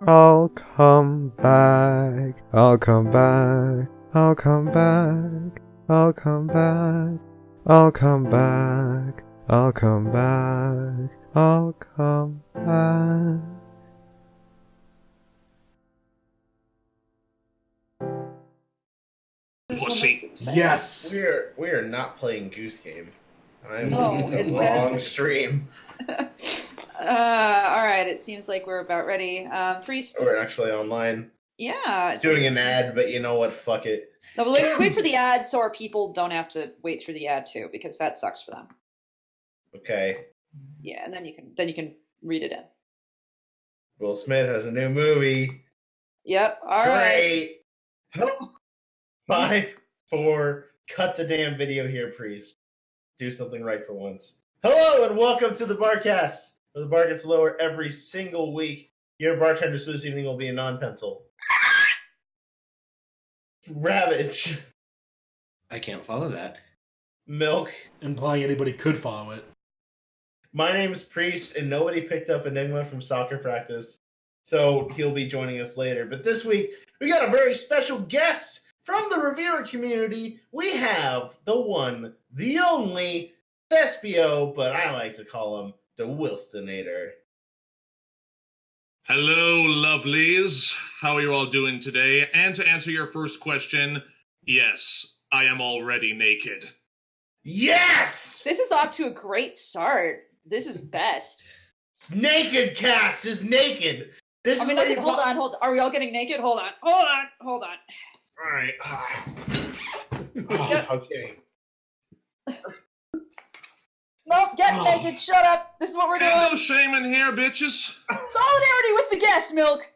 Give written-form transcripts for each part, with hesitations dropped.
I'll come back. I'll come back. I'll come back. I'll come back. I'll come back. I'll come back. I'll come back. Pussy. Yes. We're not playing Goose Game. I'm No, it's wrong stream. Alright, it seems like we're about ready. Priest. We're actually online. Yeah. It's doing an ad, but you know what? Fuck it. No, but wait for the ad so our people don't have to wait through the ad too, because that sucks for them. Okay. Yeah, and then you can read it in. Will Smith has a new movie. Yep. All right. Great. 5, 4, cut the damn video here, Priest. Do something right for once. Hello and welcome to the Barcast, where the bar gets lower every single week. Your bartender this evening will be a non-pencil. Ravage. I can't follow that. Milk. Implying anybody could follow it. My name is Priest, and nobody picked up Enigma from soccer practice, so he'll be joining us later. But this week, we got a very special guest from the reviewer community. We have the one, the only, Thespio, but I like to call him DaWillstanator. Hello, lovelies. How are you all doing today? And to answer your first question, yes, I am already naked. Yes! This is off to a great start. This is best. Naked cast is naked. This I is mean, what hold on. Are we all getting naked? Hold on. All right. Okay. Nope, get naked. Shut up. This is what we're Ain't no doing. shame in here, bitches. Solidarity with the guest, Milk.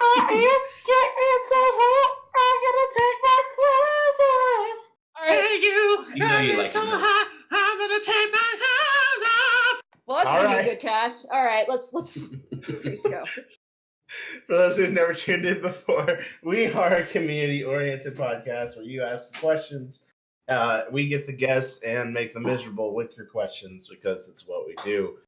I am getting so hot, I'm gonna take my clothes off. All right. You know you like it. Milk. I'm gonna take my clothes off. Well, that's All gonna right. be a good cast. All right, let's Priest go. For those who've never tuned in before, we are a community-oriented podcast where you ask questions, we get the guests and make them miserable with your questions because it's what we do.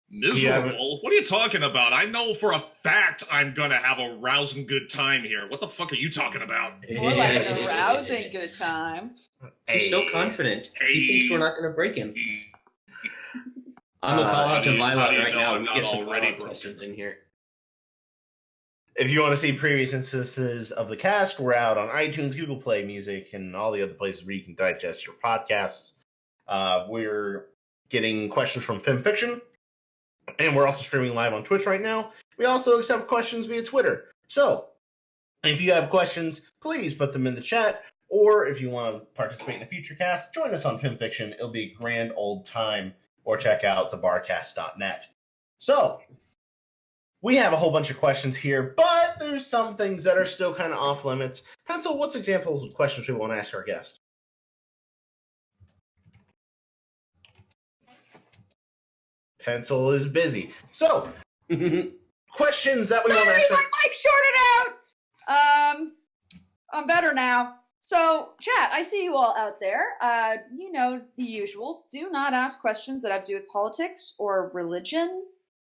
Miserable? What are you talking about? I know for a fact I'm gonna have a rousing good time here. What the fuck are you talking about? More like an arousing good time. He's so confident. He Hey. thinks we're not going to break him. I'm going to call out to how Violet do you right know now I'm and not get some already follow-up broken? questions in here. If you want to see previous instances of the cast, we're out on iTunes, Google Play Music, and all the other places where you can digest your podcasts. We're getting questions from FemFiction, and we're also streaming live on Twitch right now. We also accept questions via Twitter. So, if you have questions, please put them in the chat, or if you want to participate in a future cast, join us on FemFiction. It'll be a grand old time, or check out thebarcast.net. So, we have a whole bunch of questions here, but there's some things that are still kind of off limits. Pencil, what's examples of questions we want to ask our guest? Pencil is busy. So, questions that we want to ask My mic shorted out. I'm better now. So, chat, I see you all out there. You know the usual. Do not ask questions that have to do with politics or religion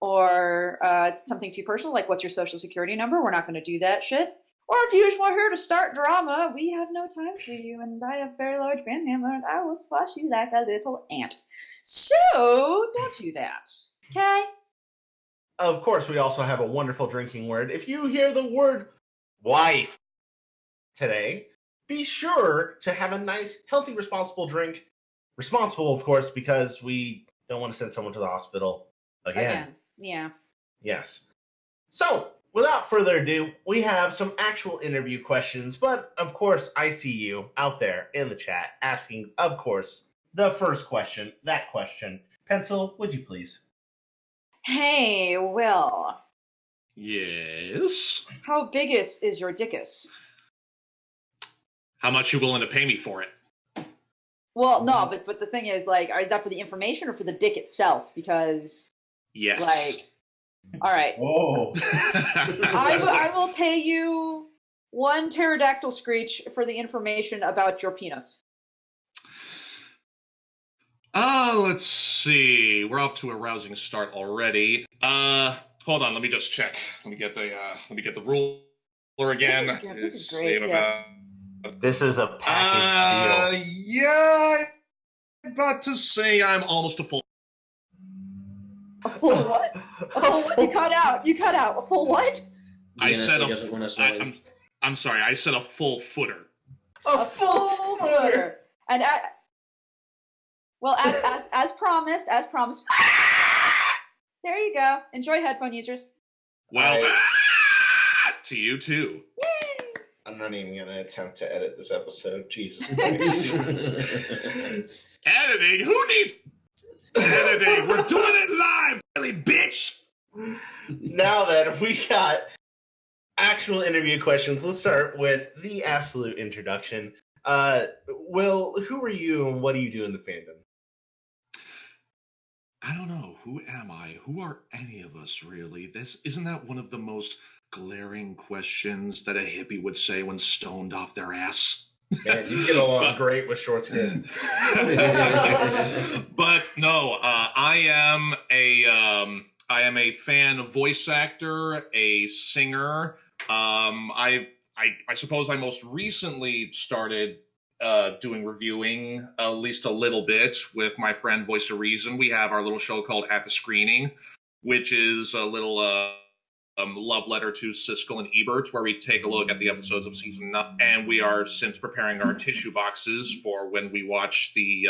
or something too personal, like what's your social security number? We're not going to do that shit. Or if you just want here to start drama, we have no time for you, and I have very large band hammer, and I will squash you like a little ant. So, don't do that. Okay? Of course, we also have a wonderful drinking word. If you hear the word wife today, be sure to have a nice, healthy, responsible drink. Responsible, of course, because we don't want to send someone to the hospital again. Yeah. Yes. So, without further ado, we have some actual interview questions, but of course, I see you out there in the chat asking, of course, the first question, that question. Pencil, would you please? Hey, Will. Yes? How biggest is your dickus? How much you willing to pay me for it? Well, no, but the thing is, like, is that for the information or for the dick itself? Because, Yes. like, all right, Whoa. I will pay you 1 pterodactyl screech for the information about your penis. Let's see. We're off to a rousing start already. Hold on, let me just check. Let me get the ruler again. This is great. Yes. This is a package deal. Yeah, I'm about to say I'm almost a full. A full what? A full what? You cut out. A full what? I said I'm sorry. I said a full footer. A full footer. And as promised. There you go. Enjoy, headphone users. Well, to you too. Yay! I'm not even gonna attempt to edit this episode. Jesus. Editing? Who needs editing? We're doing it live, really, bitch. Now that we got actual interview questions, let's start with the absolute introduction. Will, who are you and what do you do in the fandom? I don't know. Who am I? Who are any of us, really? Isn't that one of the most glaring questions that a hippie would say when stoned off their ass? Man, you get along great with short skirts. But no, I am a fan voice actor, a singer. I suppose I most recently started doing reviewing at least a little bit with my friend Voice of Reason. We have our little show called At the Screening, which is a little love letter to Siskel and Ebert, where we take a look at the episodes of season 9, and we are since preparing our tissue boxes for when we watch the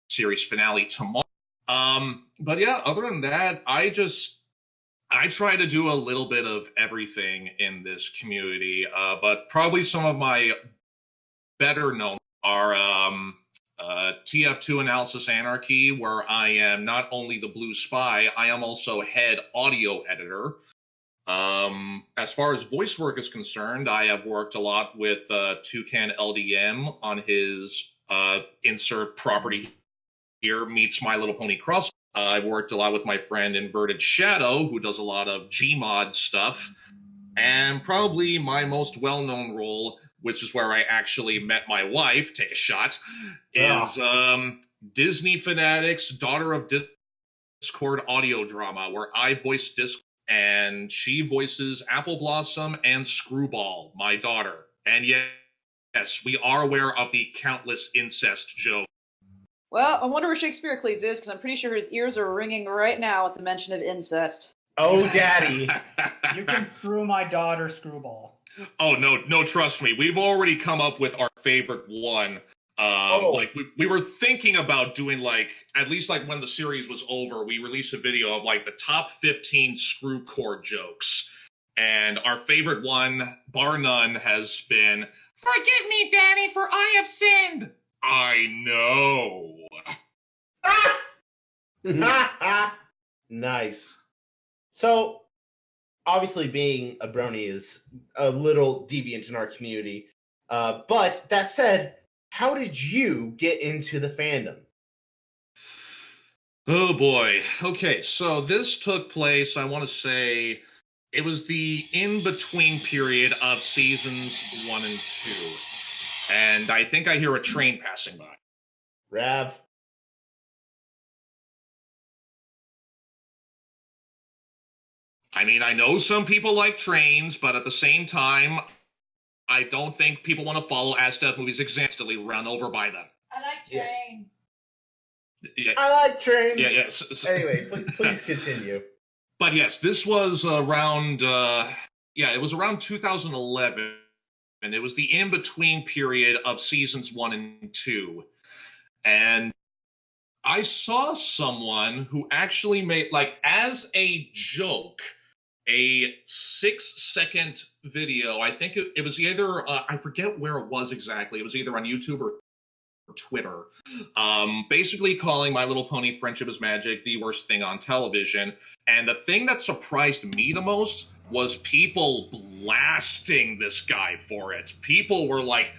series finale tomorrow. But yeah, other than that, I try to do a little bit of everything in this community, but probably some of my better known are TF2 Analysis Anarchy, where I am not only the Blue Spy, I am also head audio editor. As far as voice work is concerned, I have worked a lot with Toucan LDM on his insert property here, Meets My Little Pony Cross. I've worked a lot with my friend Inverted Shadow, who does a lot of Gmod stuff. And probably my most well-known role, which is where I actually met my wife, take a shot, is Disney Fanatics' Daughter of Discord audio drama, where I voice Discord, and she voices Apple Blossom and Screwball, my daughter. And yes, we are aware of the countless incest jokes. Well, I wonder where Shakespeare-Cleese is, because I'm pretty sure his ears are ringing right now at the mention of incest. Oh, daddy. You can screw my daughter, Screwball. Oh, no, trust me. We've already come up with our favorite one. Like, we were thinking about doing, like, at least, like, when the series was over, we released a video of, like, the top 15 screw core jokes. And our favorite one, bar none, has been, "Forgive me, Daddy, for I have sinned." I know. Nice. So, obviously being a brony is a little deviant in our community. But that said, how did you get into the fandom? Oh boy. Okay, so this took place, I want to say, it was the in-between period of seasons 1 and 2. And I think I hear a train passing by. Rav? I mean, I know some people like trains, but at the same time, I don't think people want to follow Aztec movies exactly run over by them. I like trains. Yeah. I like trains. Yeah. Anyway, please continue. But yes, this was around, it was around 2011, and it was the in-between period of seasons 1 and 2. And I saw someone who actually made, like, as a joke, a 6-second video. I think it was either, I forget where it was exactly. It was either on YouTube or Twitter. Basically calling My Little Pony Friendship is Magic the worst thing on television. And the thing that surprised me the most was people blasting this guy for it. People were like,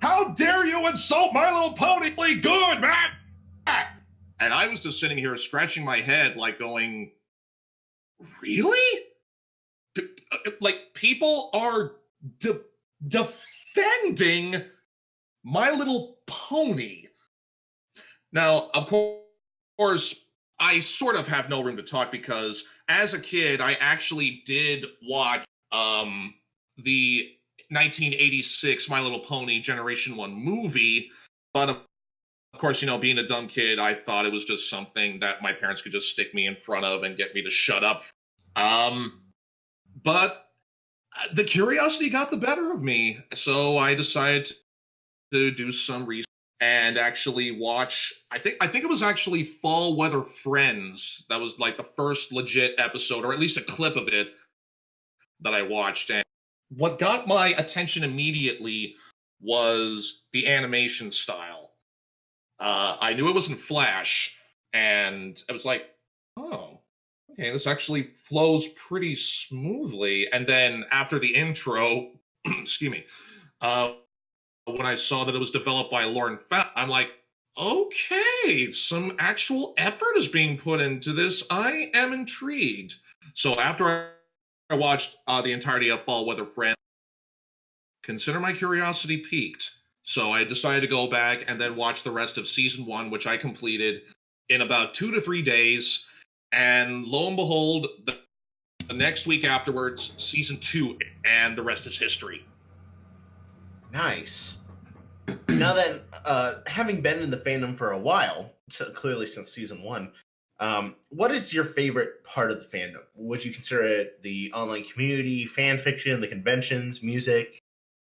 "How dare you insult My Little Pony? Good, man!" And I was just sitting here scratching my head, like going, really? Like, people are defending My Little Pony. Now, of course, I sort of have no room to talk because as a kid, I actually did watch the 1986 My Little Pony Generation 1 movie, but of course, being a dumb kid, I thought it was just something that my parents could just stick me in front of and get me to shut up. But the curiosity got the better of me, so I decided to do some research and actually watch. I think it was actually Fall Weather Friends. That was like the first legit episode, or at least a clip of it, that I watched. And what got my attention immediately was the animation style. I knew it was in Flash, and I was like, oh, okay, this actually flows pretty smoothly. And then after the intro, excuse me, when I saw that it was developed by Lauren Fett, I'm like, okay, some actual effort is being put into this. I am intrigued. So after I watched the entirety of Fall Weather Friends, consider my curiosity piqued. So I decided to go back and then watch the rest of season 1, which I completed in about 2 to 3 days. And lo and behold, the next week afterwards, season 2, and the rest is history. Nice. Now then, having been in the fandom for a while, so clearly since season 1, what is your favorite part of the fandom? Would you consider it the online community, fan fiction, the conventions, music?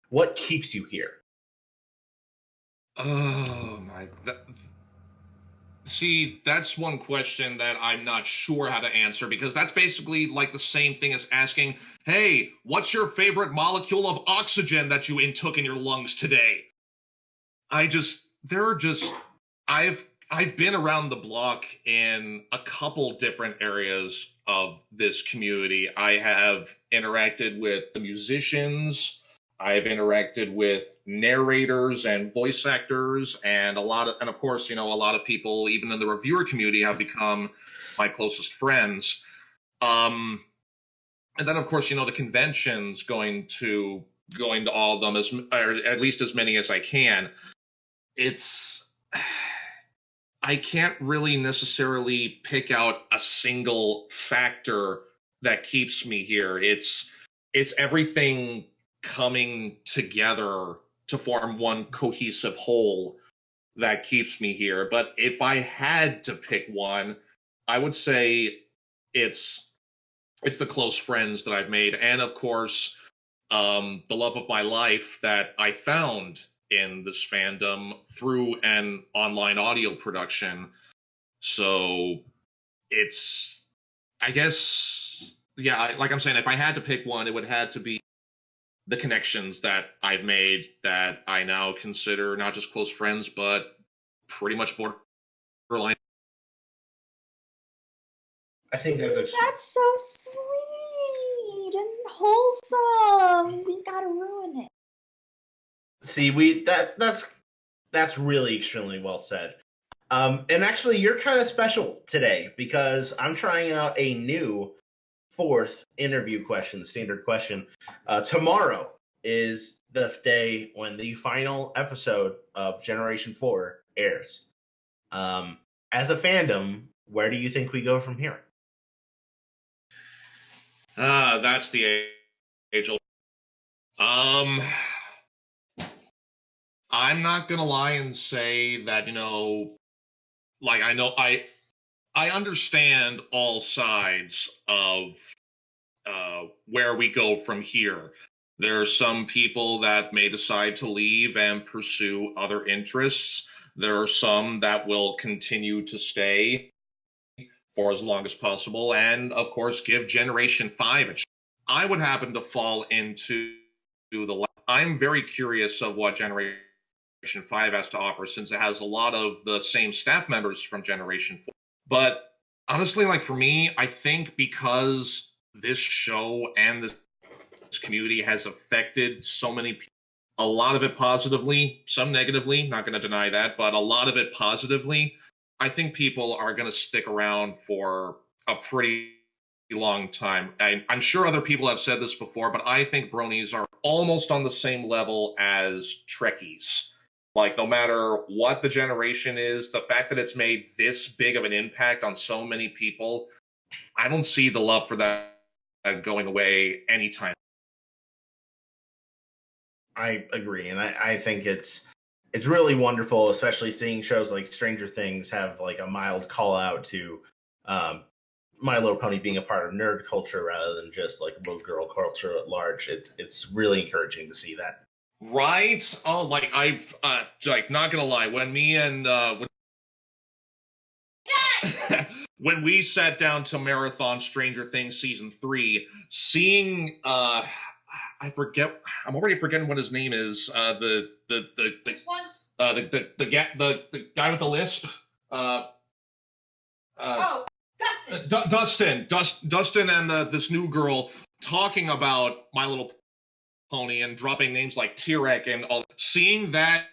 What keeps you here? Oh my! See, that's one question that I'm not sure how to answer, because that's basically like the same thing as asking, "Hey, what's your favorite molecule of oxygen that you intook in your lungs today?" I've been around the block in a couple different areas of this community. I have interacted with the musicians. I've interacted with narrators and voice actors, and of course, a lot of people, even in the reviewer community, have become my closest friends. And then, of course, the conventions, going to all of them, or at least as many as I can. I can't really necessarily pick out a single factor that keeps me here. It's everything coming together to form one cohesive whole that keeps me here. But if I had to pick one, I would say it's the close friends that I've made, and of course, the love of my life that I found in this fandom through an online audio production. So I guess, yeah, like I'm saying, if I had to pick one, it would have to be the connections that I've made that I now consider not just close friends, but pretty much borderline. I think That's so sweet and wholesome. We gotta ruin it. See, that's really extremely well said. And actually, you're kind of special today because I'm trying out a new 4th interview question, standard question. Tomorrow is the day when the final episode of Generation 4 airs. As a fandom, where do you think we go from here? That's the age-old. I'm not gonna lie and say that, like, I understand all sides of where we go from here. There are some people that may decide to leave and pursue other interests. There are some that will continue to stay for as long as possible, and of course give Generation 5 a chance. I would happen to fall into I'm very curious of what Generation 5 has to offer, since it has a lot of the same staff members from Generation 4. But honestly, like, for me, I think because this show and this community has affected so many people, a lot of it positively, some negatively, not going to deny that, but a lot of it positively, I think people are going to stick around for a pretty long time. I'm sure other people have said this before, but I think bronies are almost on the same level as Trekkies. Like, no matter what the generation is, the fact that it's made this big of an impact on so many people, I don't see the love for that going away anytime. I agree, and I think it's really wonderful, especially seeing shows like Stranger Things have like a mild call out to My Little Pony being a part of nerd culture rather than just like little girl culture at large. It's really encouraging to see that. Right? Oh, like I've like not gonna lie, when me and when we sat down to marathon Stranger Things season 3, seeing I'm already forgetting what his name is. The guy with the lisp. Dustin. Dustin and this new girl talking about My Little Pony and dropping names like Tirek and all. Seeing that,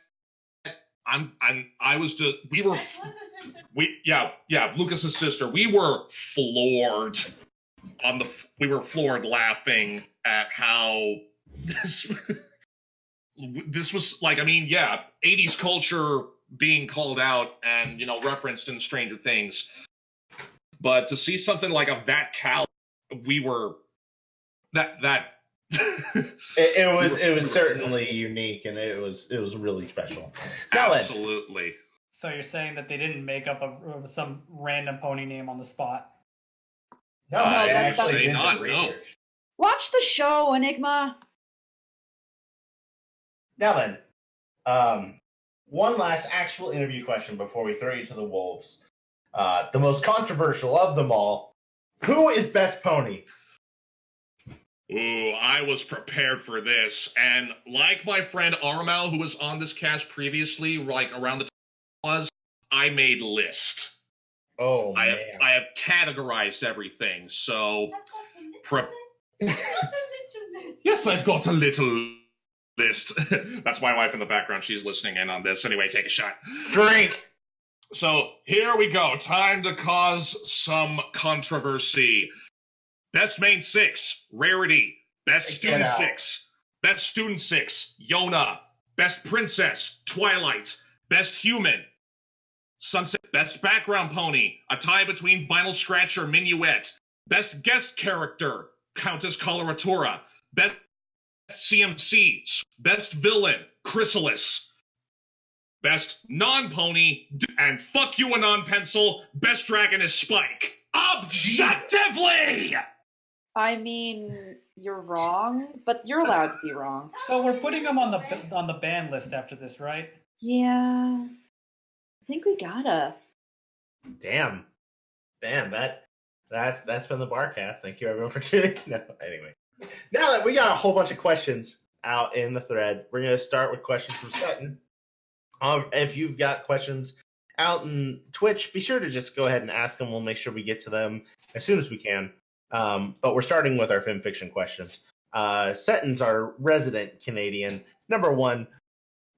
Lucas's sister. We were floored. We were floored laughing at how this was like. I mean, 80s culture being called out and referenced in Stranger Things. But to see something like of that caliber, we were that. it was certainly unique, and it was really special. Absolutely. So you're saying that they didn't make up some random pony name on the spot? No, I actually Say did not, the research. Watch the show, Enigma. Now then, one last actual interview question before we throw you to the wolves. The most controversial of them all. Who is best pony? Ooh, I was prepared for this. And like my friend Armal, who was on this cast previously, like around the time was, I made list. Oh, man. I have categorized everything, so... Yes, I've got a little list. That's my wife in the background. She's listening in on this. Anyway, take a shot. Drink! So, here we go. Time to cause some controversy. Best main 6, Rarity. Best student 6, Best student 6, Yona. Best princess, Twilight. Best human, Sunset. Best background pony, a tie between Vinyl Scratcher, Minuet. Best guest character, Countess Coloratura. Best CMC, Best villain, Chrysalis. Best non-pony, and fuck you a non-pencil, best dragon is Spike. Objectively! I mean, you're wrong, but you're allowed to be wrong. So we're putting them on the ban list after this, right? Yeah. I think we gotta. Damn, that's been the Barcast. Thank you everyone for tuning in. No, anyway, now that we got a whole bunch of questions out in the thread, we're gonna start with questions from Sutton. If you've got questions out in Twitch, be sure to just go ahead and ask them. We'll make sure we get to them as soon as we can. But we're starting with our fan fiction questions. Sutton's our resident Canadian. Number 1,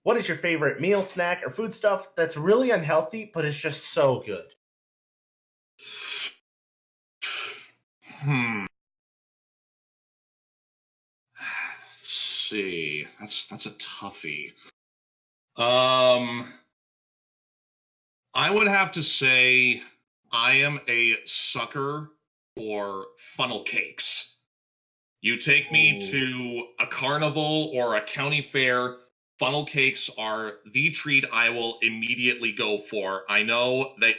what is your favorite meal, snack, or food stuff that's really unhealthy, but it's just so good? Let's see. That's a toughie. I would have to say I am a sucker for funnel cakes. You take me to a carnival or a county fair, funnel cakes are the treat I will immediately go for. I know they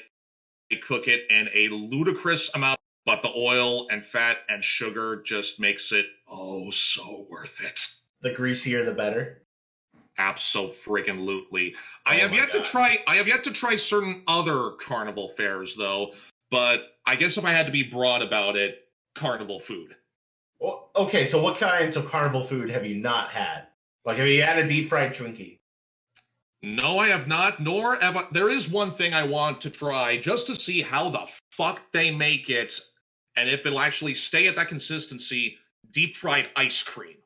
cook it in a ludicrous amount, but the oil and fat and sugar just makes it so worth it. The greasier, the better. Abso-friggin-lutely. I have yet to try certain other carnival fairs though, but I guess if I had to be broad about it, carnival food. Well, okay, so what kinds of carnival food have you not had? Like, have you had a deep fried Twinkie? No, I have not, nor have I. There is one thing I want to try just to see how the fuck they make it, and if it'll actually stay at that consistency, deep fried ice cream.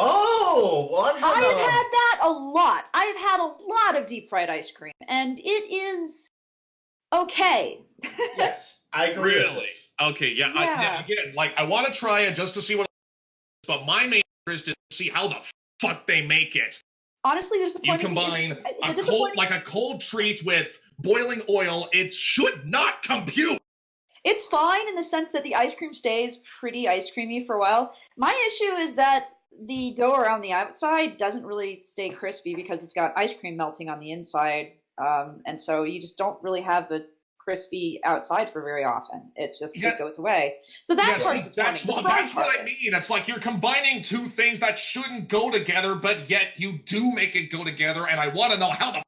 Oh, what? I've had that a lot. I've had a lot of deep fried ice cream, and it is okay. Yes, I agree. Really? Okay, yeah. Again, I want to try it just to see what. But my main interest is to see how the fuck they make it. Honestly, there's a point. You combine a cold treat with boiling oil. It should not compute. It's fine in the sense that the ice cream stays pretty ice creamy for a while. My issue is that the dough around the outside doesn't really stay crispy because it's got ice cream melting on the inside. And so you just don't really have a crispy outside for very often. It goes away. So that part's that's funny. That's what I mean. It's like you're combining two things that shouldn't go together, but yet you do make it go together, and I want to know how the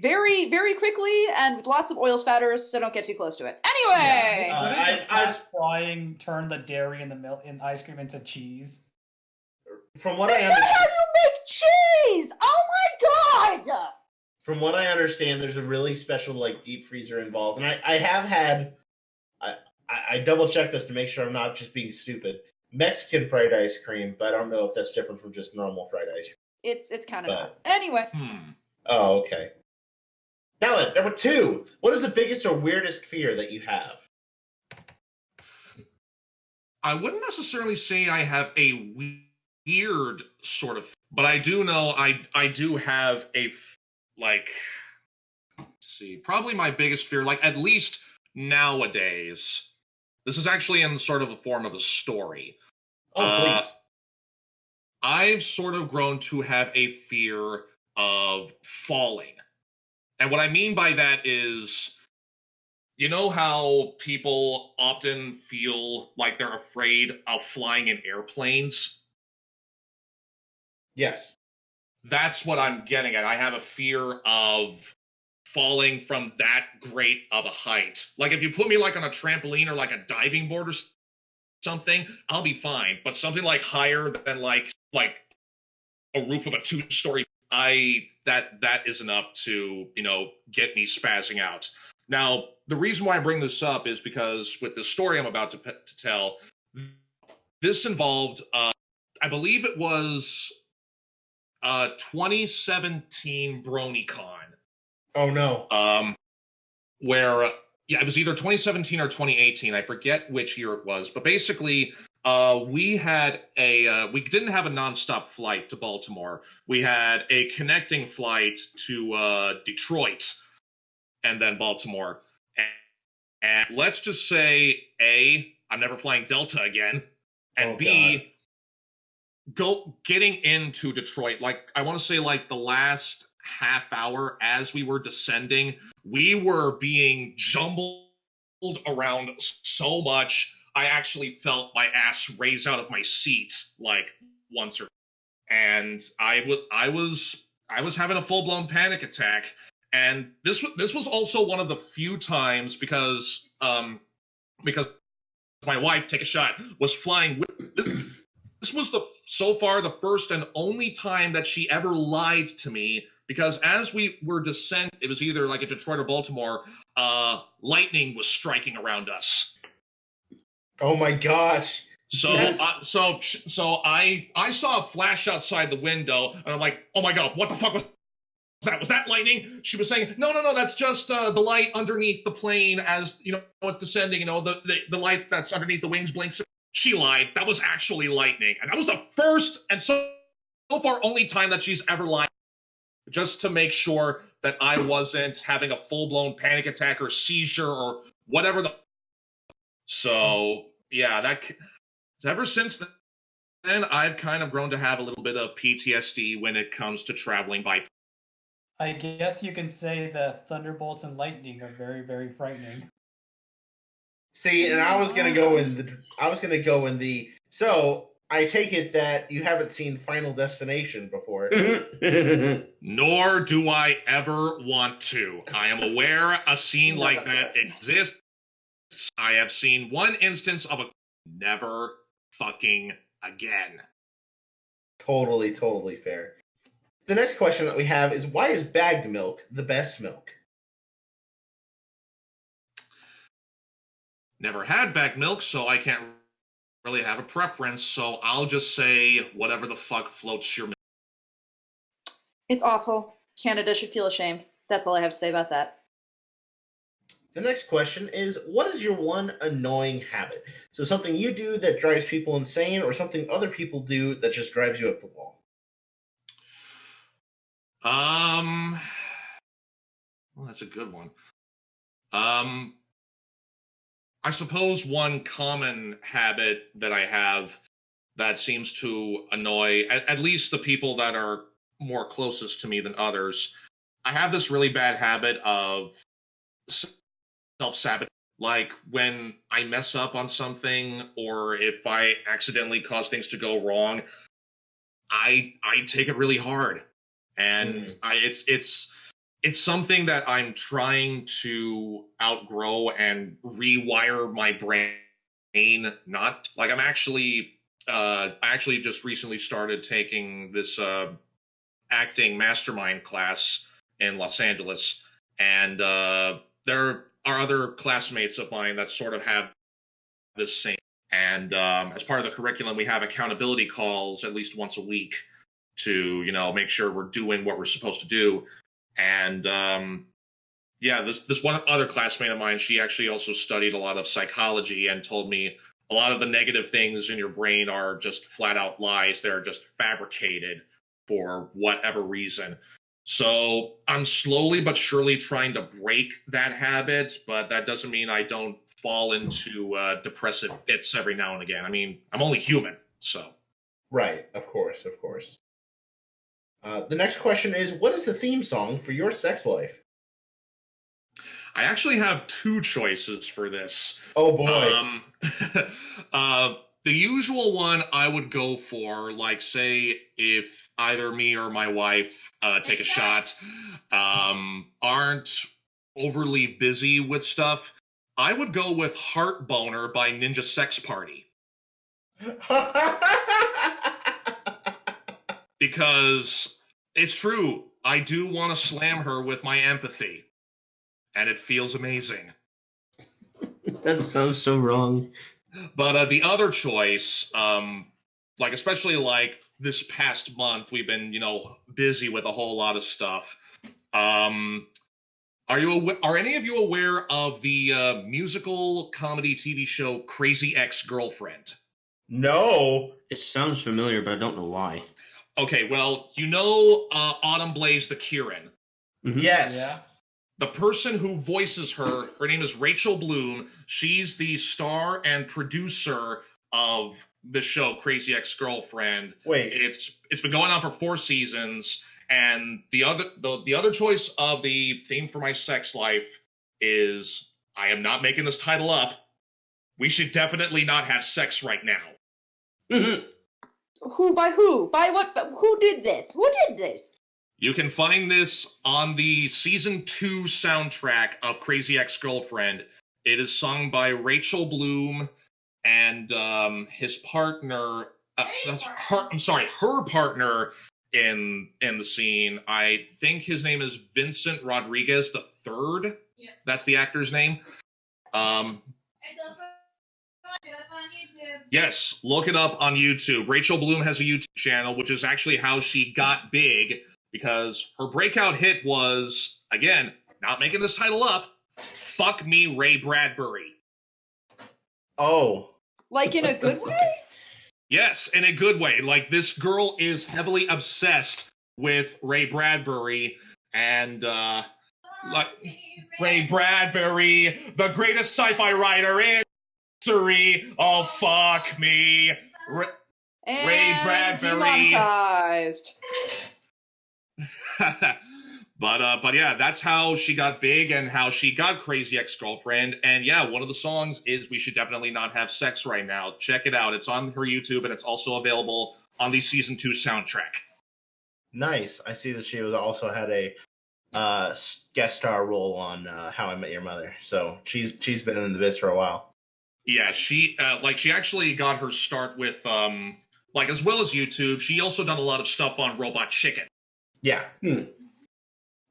very, very quickly and with lots of oil spatters, so don't get too close to it. Anyway, I frying turn the dairy in the milk in ice cream into cheese. From what I that's not how you make cheese. Oh my god! From what I understand, there's a really special like deep freezer involved, and I have had. I double checked this to make sure I'm not just being stupid. Mexican fried ice cream, but I don't know if that's different from just normal fried ice cream. It's kind of not. Anyway. Oh, okay. Now, number 2. What is the biggest or weirdest fear that you have? I wouldn't necessarily say I have a weird sort of, but I do know I do have let's see, probably my biggest fear, like at least nowadays. This is actually in sort of a form of a story. Oh, please. I've sort of grown to have a fear of falling. And what I mean by that is, you know how people often feel like they're afraid of flying in airplanes? Yes. That's what I'm getting at. I have a fear of falling from that great of a height. Like if you put me like on a trampoline or like a diving board or something, I'll be fine. But something like higher than like a roof of a 2-story, that is enough to, get me spazzing out. Now, the reason why I bring this up is because with the story I'm about to tell, this involved, I believe it was 2017 BronyCon. Oh no. Where it was either 2017 or 2018. I forget which year it was, but basically, we didn't have a nonstop flight to Baltimore. We had a connecting flight to Detroit and then Baltimore. And let's just say, A, I'm never flying Delta again, and B, getting into Detroit, like I want to say like the last half hour as we were descending, we were being jumbled around so much. I actually felt my ass raise out of my seat like once or, and I was having a full-blown panic attack. And this was also one of the few times because my wife, take a shot, was flying with. This was so far the first and only time that she ever lied to me, because as we were descending, it was either like a Detroit or Baltimore, lightning was striking around us. Oh my gosh. So I saw a flash outside the window, and I'm like, oh my god, what the fuck was that? Was that lightning? She was saying, no, that's just the light underneath the plane as, it's descending, the light that's underneath the wings blinks. She lied. That was actually lightning. And that was the first and so far only time that she's ever lied. Just to make sure that I wasn't having a full-blown panic attack or seizure or whatever So, yeah, ever since then, I've kind of grown to have a little bit of PTSD when it comes to traveling by. I guess you can say that thunderbolts and lightning are very, very frightening. See, and I was gonna go in the. So I take it that you haven't seen Final Destination before. Nor do I ever want to. I am aware a scene like that exists. I have seen one instance of a never fucking again. Totally fair. The next question that we have is, why is bagged milk the best milk? Never had bagged milk, so I can't really have a preference, so I'll just say whatever the fuck floats your milk. It's awful. Canada should feel ashamed. That's all I have to say about that. The next question is, what is your one annoying habit? So something you do that drives people insane, or something other people do that just drives you up the wall? Well, that's a good one. I suppose one common habit that I have that seems to annoy at least the people that are more closest to me than others. I have this really bad habit of self-sabotage. Like when I mess up on something or if I accidentally cause things to go wrong, I take it really hard. And it's something that I'm trying to outgrow and rewire my brain. Not like I actually just recently started taking this acting mastermind class in Los Angeles, and there are other classmates of mine that sort of have this same. And as part of the curriculum, we have accountability calls at least once a week to, make sure we're doing what we're supposed to do. And this one other classmate of mine, she actually also studied a lot of psychology and told me a lot of the negative things in your brain are just flat out lies. They're just fabricated for whatever reason. So I'm slowly but surely trying to break that habit, but that doesn't mean I don't fall into depressive fits every now and again. I mean, I'm only human, so. Right, of course. The next question is, what is the theme song for your sex life? I actually have two choices for this. Oh, boy. The usual one I would go for, like, say, if either me or my wife take a shot, aren't overly busy with stuff, I would go with Heart Boner by Ninja Sex Party. Because it's true, I do want to slam her with my empathy, and it feels amazing. That sounds so wrong. But the other choice, especially like this past month, we've been, busy with a whole lot of stuff. Are any of you aware of the musical comedy TV show Crazy Ex-Girlfriend? No. It sounds familiar, but I don't know why. Okay, well, Autumn Blaze the Kieran. Mm-hmm. Yes. Yeah. The person who voices her name is Rachel Bloom. She's the star and producer of the show Crazy Ex-Girlfriend. Wait. It's been going on for 4 seasons, and the other choice of the theme for my sex life is, I am not making this title up, we should definitely not have sex right now. Mm-hmm. Who? By who? By what? Who did this? Who did this? You can find this on the season 2 soundtrack of Crazy Ex-Girlfriend. It is sung by Rachel Bloom and his partner. Her partner in the scene. I think his name is Vincent Rodriguez the Third. Yeah. That's the actor's name. It's also on YouTube. Yes, look it up on YouTube. Rachel Bloom has a YouTube channel, which is actually how she got big. Because her breakout hit was, again, not making this title up, Fuck Me Ray Bradbury. Oh. Like in a good way? Yes, in a good way. Like, this girl is heavily obsessed with Ray Bradbury, and, Ray Bradbury, the greatest sci-fi writer in history. Oh, fuck me. Ray Bradbury. Demonetized. But yeah, that's how she got big and how she got Crazy Ex-Girlfriend. And yeah, one of the songs is We Should Definitely Not Have Sex Right Now. Check it out. It's on her YouTube, and it's also available on the season 2 soundtrack. Nice. I see that she also had a guest star role on How I Met Your Mother. So she's been in the biz for a while. Yeah, she actually got her start with as well as YouTube. She also done a lot of stuff on Robot Chicken. Yeah.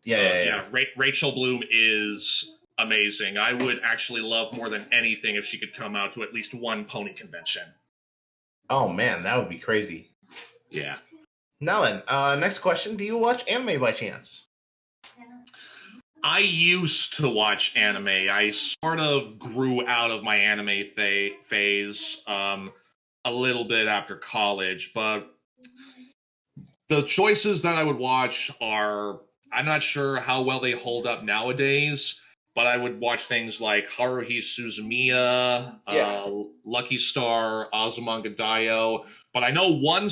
Yeah. Rachel Bloom is amazing. I would actually love more than anything if she could come out to at least one pony convention. Oh, man, that would be crazy. Yeah. Now then, next question. Do you watch anime by chance? I used to watch anime. I sort of grew out of my anime phase a little bit after college, but the choices that I would watch are, I'm not sure how well they hold up nowadays. but I would watch things like Haruhi Suzumiya, Lucky Star, Azumanga Daioh. But I know one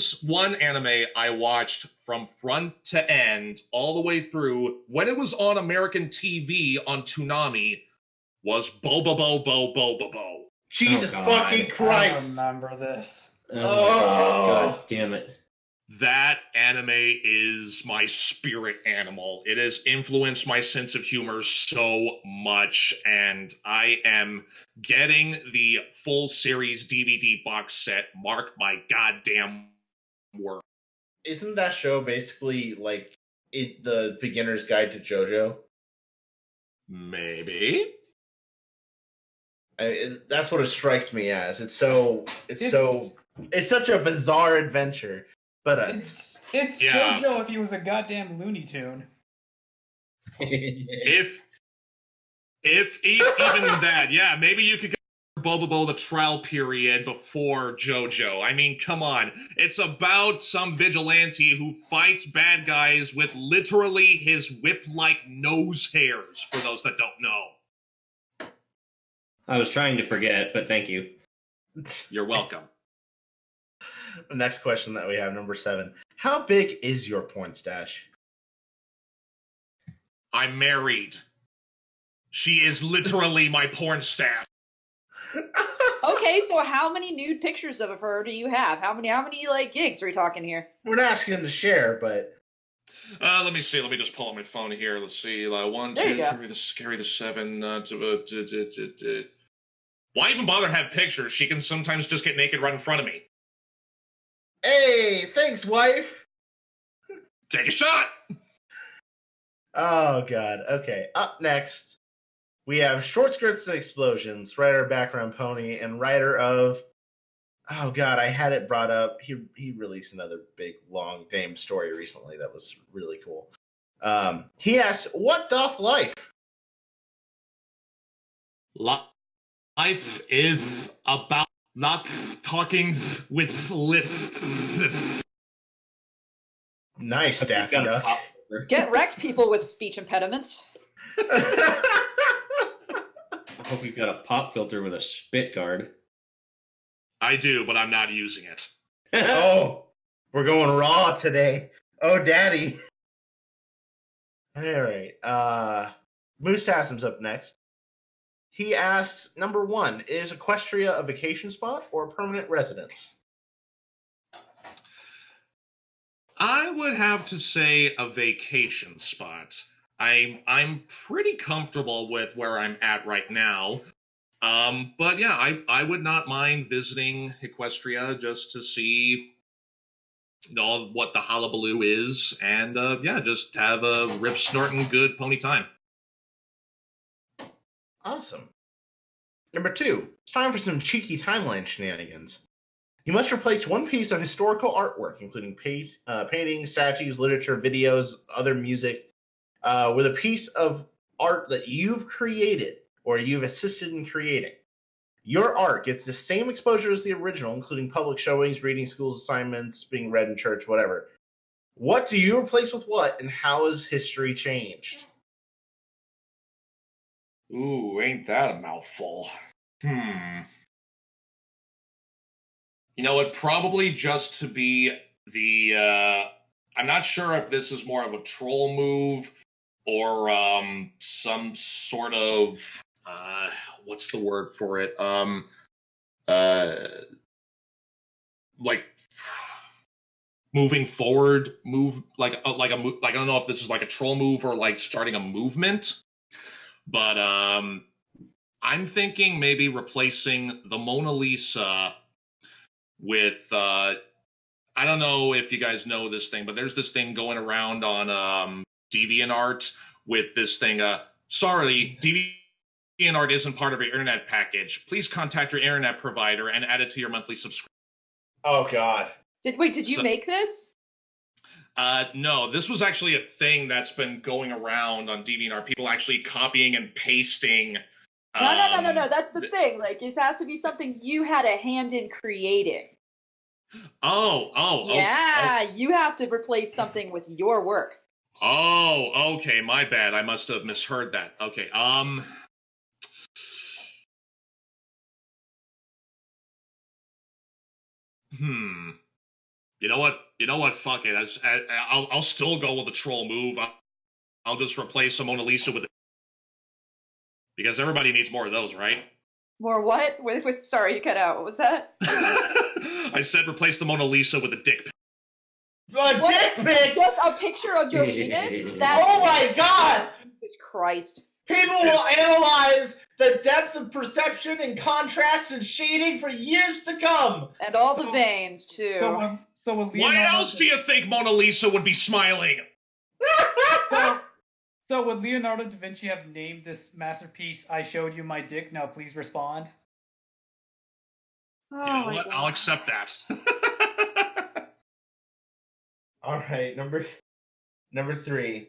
anime I watched from front to end, all the way through, when it was on American TV on Toonami, was Bobobo. Jesus God. fucking I Christ! remember this. God damn it. That anime is my spirit animal. It has influenced my sense of humor so much, and I am getting the full series DVD box set. Mark my goddamn word. Isn't that show basically like the beginner's guide to JoJo? Maybe. That's what it strikes me as. It's such a bizarre adventure. But It's Yeah. JoJo if he was a goddamn Looney Tune. If even that, yeah, maybe you could go Bobobo the trial period before JoJo. I mean, come on. It's about some vigilante who fights bad guys with literally his whip-like nose hairs, for those that don't know. I was trying to forget, but thank you. You're welcome. The next question that we have, number 7. How big is your porn stash? I'm married. She is literally my porn stash. Okay, so how many nude pictures of her do you have? How many like gigs are we talking here? We're not asking him to share, but Let me see. Let me just pull up my phone here. Let's see. 1, There you 2, go. carry the 7. Why even bother have pictures? She can sometimes just get naked right in front of me. hey, thanks, wife. Take a shot. Oh god. Okay. Up next, we have Short Skirts and Explosions, writer of Background Pony and writer of. Oh god, I had it brought up. He released another big long game story recently that was really cool. He asks, "What doth life?" Life is about not talking with lips. Nice, Daffy Got a Duck. pop filter. Get wrecked, people with speech impediments. I hope you've got a pop filter with a spit guard. I do, but I'm not using it. Oh, we're going raw today. Oh, daddy. All right. Moose Tassim's up next. He asks, number 1, is Equestria a vacation spot or a permanent residence? I would have to say a vacation spot. I'm pretty comfortable with where I'm at right now. But yeah, I would not mind visiting Equestria just to see what the hullabaloo is, and yeah, just have a rip snorting good pony time. Awesome. Number 2, it's time for some cheeky timeline shenanigans. You must replace one piece of historical artwork, including paintings, statues, literature, videos, other music, with a piece of art that you've created or you've assisted in creating. Your art gets the same exposure as the original, including public showings, reading schools, assignments, being read in church, whatever. What do you replace with what, and how has history changed? Ooh, ain't that a mouthful? You know, it probably just to be the, I'm not sure if this is more of a troll move or some sort of, what's the word for it? Like moving forward, I don't know if this is like a troll move or like starting a movement, but I'm thinking maybe replacing the Mona Lisa with I don't know if you guys know this thing, but there's this thing going around on DeviantArt with this thing. Sorry, DeviantArt isn't part of your internet package. Please contact your internet provider and add it to your monthly subscription. Oh, God. Did you make this? No, this was actually a thing that's been going around on DeviantArt. People actually copying and pasting. No. That's the thing. Like, it has to be something you had a hand in creating. Oh. Yeah, you have to replace something with your work. Oh, okay, my bad. I must have misheard that. Okay, You know what? Fuck it. I'll still go with the troll move. I'll just replace the Mona Lisa with because everybody needs more of those, right? More what? Sorry, you cut out. What was that? I said replace the Mona Lisa with a dick pic. A dick pic? Just a picture of your penis? Oh my god! Jesus Christ. People will analyze the depth of perception and contrast and shading for years to come. And all the veins, too. So with Why else do you think Mona Lisa would be smiling? So would Leonardo da Vinci have named this masterpiece, I Showed You My Dick, Now Please Respond? Oh, You know my what? God. I'll accept that. All right, number 3.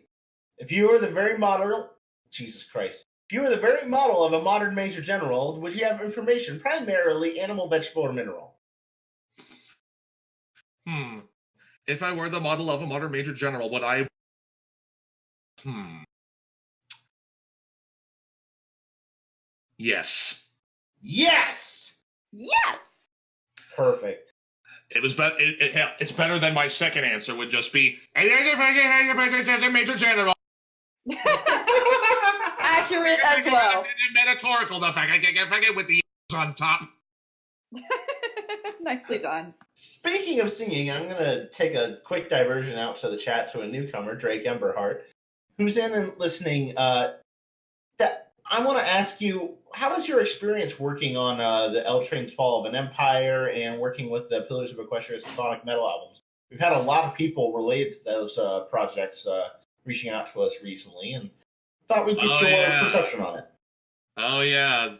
If you were the very model, Jesus Christ. If you were the very model of a modern major general, would you have information primarily animal, vegetable, or mineral? If I were the model of a modern major general, would I... Yes. Yes! Yes! Perfect. It's better than my second answer would just be major general. Accurate as well. Metaphorical, the fact I get with the on top. Nicely done. Speaking of singing, I'm going to take a quick diversion out to the chat to a newcomer, Drake Emberhart, who's in and listening. I want to ask you, how was your experience working on the L Train's Fall of an Empire and working with the Pillars of Equestria symphonic metal albums? We've had a lot of people related to those projects reaching out to us recently, and thought we'd get your perception on it. Oh yeah,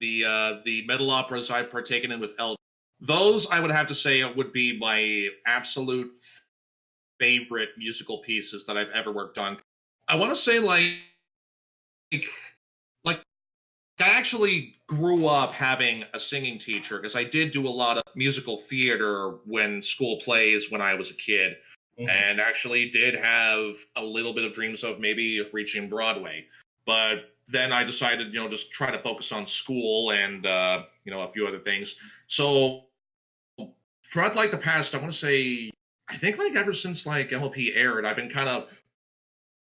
the metal operas I've partaken in with L. Those I would have to say would be my absolute favorite musical pieces that I've ever worked on. I want to say like I actually grew up having a singing teacher because I did do a lot of musical theater when school plays when I was a kid, and actually did have a little bit of dreams of maybe reaching Broadway. But then I decided, just try to focus on school and, a few other things. So throughout the past, I want to say, I think ever since MLP aired, I've been kind of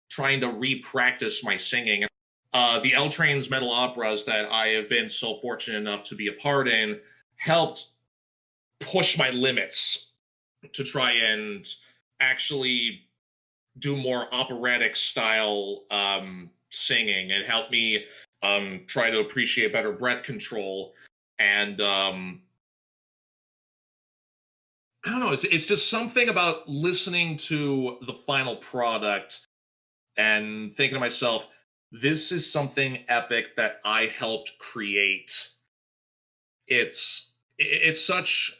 trying to re-practice my singing. The L Train's metal operas that I have been so fortunate enough to be a part in helped push my limits to try and actually do more operatic style singing. It helped me try to appreciate better breath control. And I don't know, it's just something about listening to the final product and thinking to myself, this is something epic that I helped create. It's such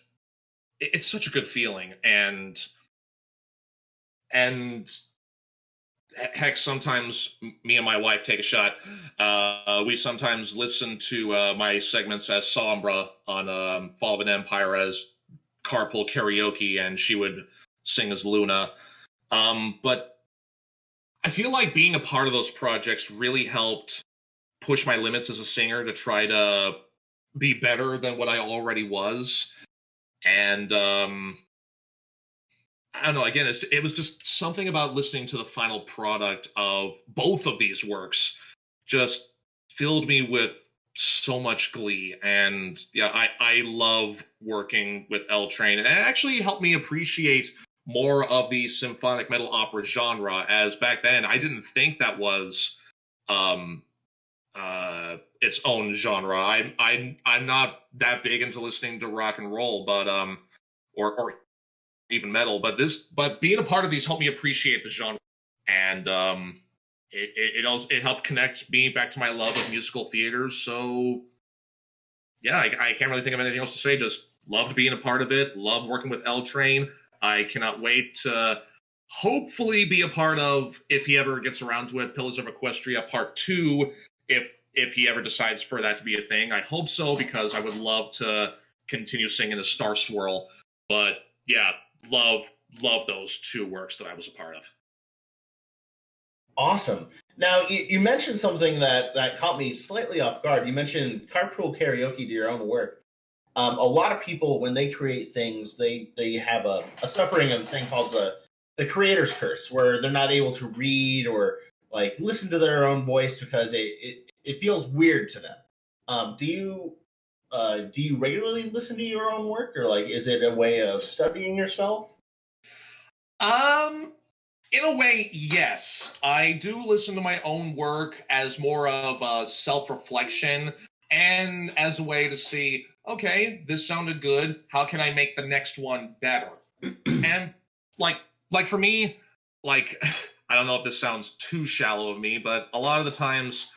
a good feeling, and heck, sometimes me and my wife take a shot. We sometimes listen to my segments as Sombra on Fall of an Empire as carpool karaoke, and she would sing as Luna. But I feel like being a part of those projects really helped push my limits as a singer to try to be better than what I already was. And I don't know, again, it was just something about listening to the final product of both of these works just filled me with so much glee. And yeah, I love working with L Train, and it actually helped me appreciate more of the symphonic metal opera genre, as back then I didn't think that was its own genre. I'm not that big into listening to rock and roll, but or even metal, but being a part of these helped me appreciate the genre, and it helped connect me back to my love of musical theater. So yeah, I can't really think of anything else to say. Just loved being a part of it. Loved working with L Train. I cannot wait to hopefully be a part of, if he ever gets around to it, Pillars of Equestria Part 2, if he ever decides for that to be a thing. I hope so, because I would love to continue singing as Star Swirl. But yeah, love those two works that I was a part of. Awesome. Now, you mentioned something that caught me slightly off guard. You mentioned carpool karaoke to your own work. A lot of people, when they create things, they have a suffering of a thing called the creator's curse, where they're not able to read or like listen to their own voice because it feels weird to them. Do you regularly listen to your own work, or like is it a way of studying yourself? In a way, yes. I do listen to my own work as more of a self-reflection and as a way to see, okay, this sounded good. How can I make the next one better? And like for me, like I don't know if this sounds too shallow of me, but a lot of the times,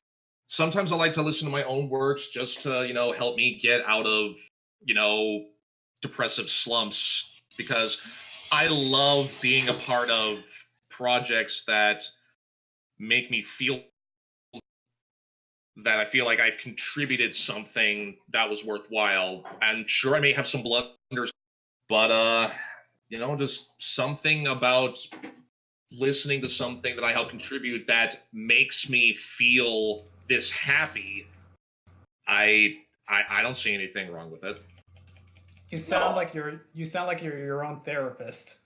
sometimes I like to listen to my own works just to, help me get out of, depressive slumps, because I love being a part of projects that make me feel that I feel like I've contributed something that was worthwhile. And sure, I may have some blunders, but just something about listening to something that I help contribute that makes me feel this happy. I don't see anything wrong with it. You sound like you're your own therapist.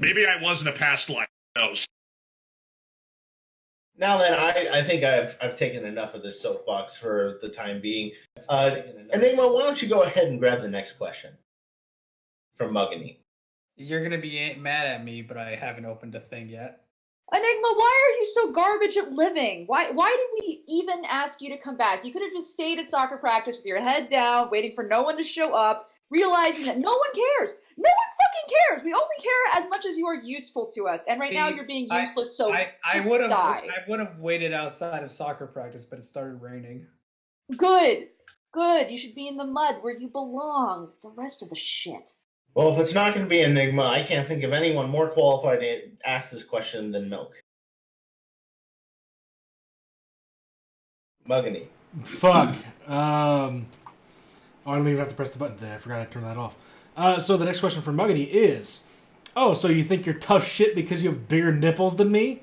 Maybe I was in a past life. Who knows? Now then, I think I've taken enough of this soapbox for the time being. Enigma, why don't you go ahead and grab the next question from Muggany? You're gonna be mad at me, but I haven't opened a thing yet. Enigma, why are you so garbage at living? Why did we even ask you to come back? You could have just stayed at soccer practice with your head down, waiting for no one to show up, realizing that no one cares. No one fucking cares. We only care as much as you are useful to us. And right now you're being useless, so I just would die. have waited outside of soccer practice, but it started raining. Good. You should be in the mud where you belong. The rest of the shit. Well, if it's not going to be Enigma, I can't think of anyone more qualified to ask this question than Milk. Muggany. Fuck. Oh, I don't even have to press the button today. I forgot to turn that off. So the next question from Muggany is, oh, so you think you're tough shit because you have bigger nipples than me?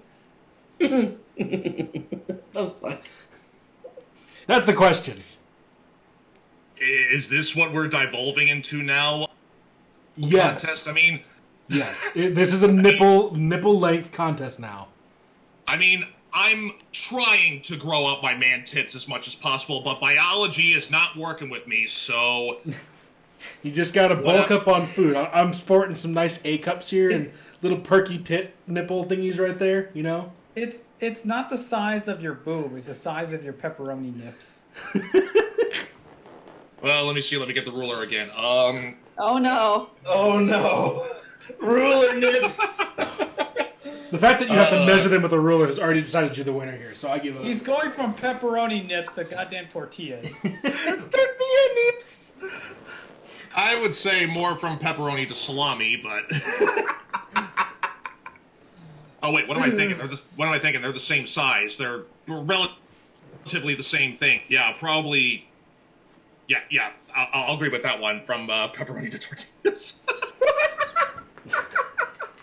Oh, fuck. That's the question. Is this what we're devolving into now? Yes. Contest? I mean, yes. This is a nipple length contest now. I mean, I'm trying to grow up my man tits as much as possible, but biology is not working with me, so... You just gotta bulk up on food. I'm sporting some nice A cups here and little perky tit nipple thingies right there, you know? It's not the size of your boob, it's the size of your pepperoni nips. Well, let me see. Let me get the ruler again. Oh no. Oh no. Ruler nips. The fact that you have to measure them with a ruler has already decided you're the winner here, so I give up. He's going from pepperoni nips to goddamn tortillas. Tortilla nips. I would say more from pepperoni to salami, but... Oh, wait, what am I thinking? What am I thinking? They're the same size. They're relatively the same thing. Yeah, probably... Yeah, I'll agree with that one, from pepperoni to tortillas.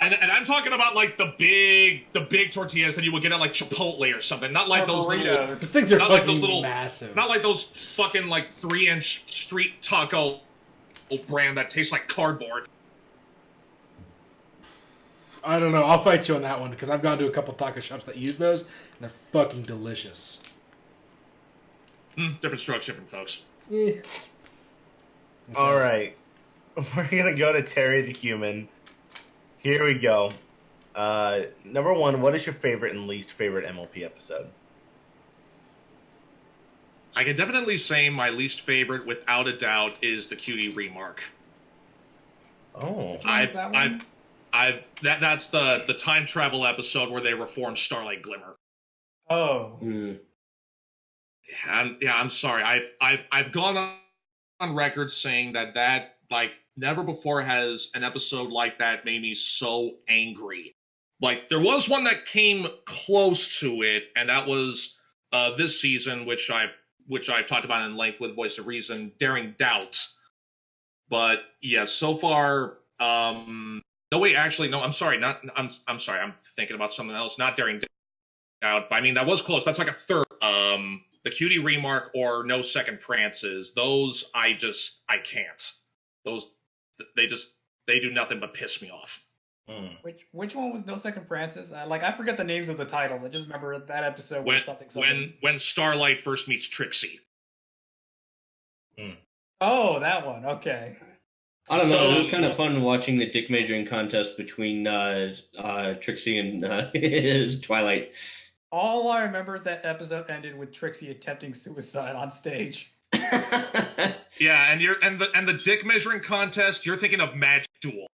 and I'm talking about, like, the big tortillas that you would get at, like, Chipotle or something. Not like those little... Those things are fucking massive. Not like those fucking, like, 3-inch street taco brand that tastes like cardboard. I don't know. I'll fight you on that one, because I've gone to a couple taco shops that use those, and they're fucking delicious. Different strokes, different folks. Yeah. All right. We're going to go to Terry the Human. Here we go. Number one, what is your favorite and least favorite MLP episode? I can definitely say my least favorite, without a doubt, is the Cutie Remark. Oh. That's the time travel episode where they reform Starlight Glimmer. Oh. I'm sorry. I've gone on record saying that like never before has an episode like that made me so angry. Like there was one that came close to it, and that was this season, which I've talked about in length with Voice of Reason, Daring Doubt. But yeah, so far No, wait, actually, no, I'm sorry. I'm sorry. I'm thinking about something else. Not Daring Doubt. But I mean, that was close. That's like a third. The Cutie Remark or No Second Prances. Those I can't. Those they do nothing but piss me off. Which one was No Second Prances? I forget the names of the titles. I just remember that episode was something. When Starlight first meets Trixie. Oh, that one. Okay. I don't know. It was kind of fun watching the dick measuring contest between Trixie and Twilight. All I remember is that episode ended with Trixie attempting suicide on stage. Yeah, and the dick measuring contest. You're thinking of Magic Duel,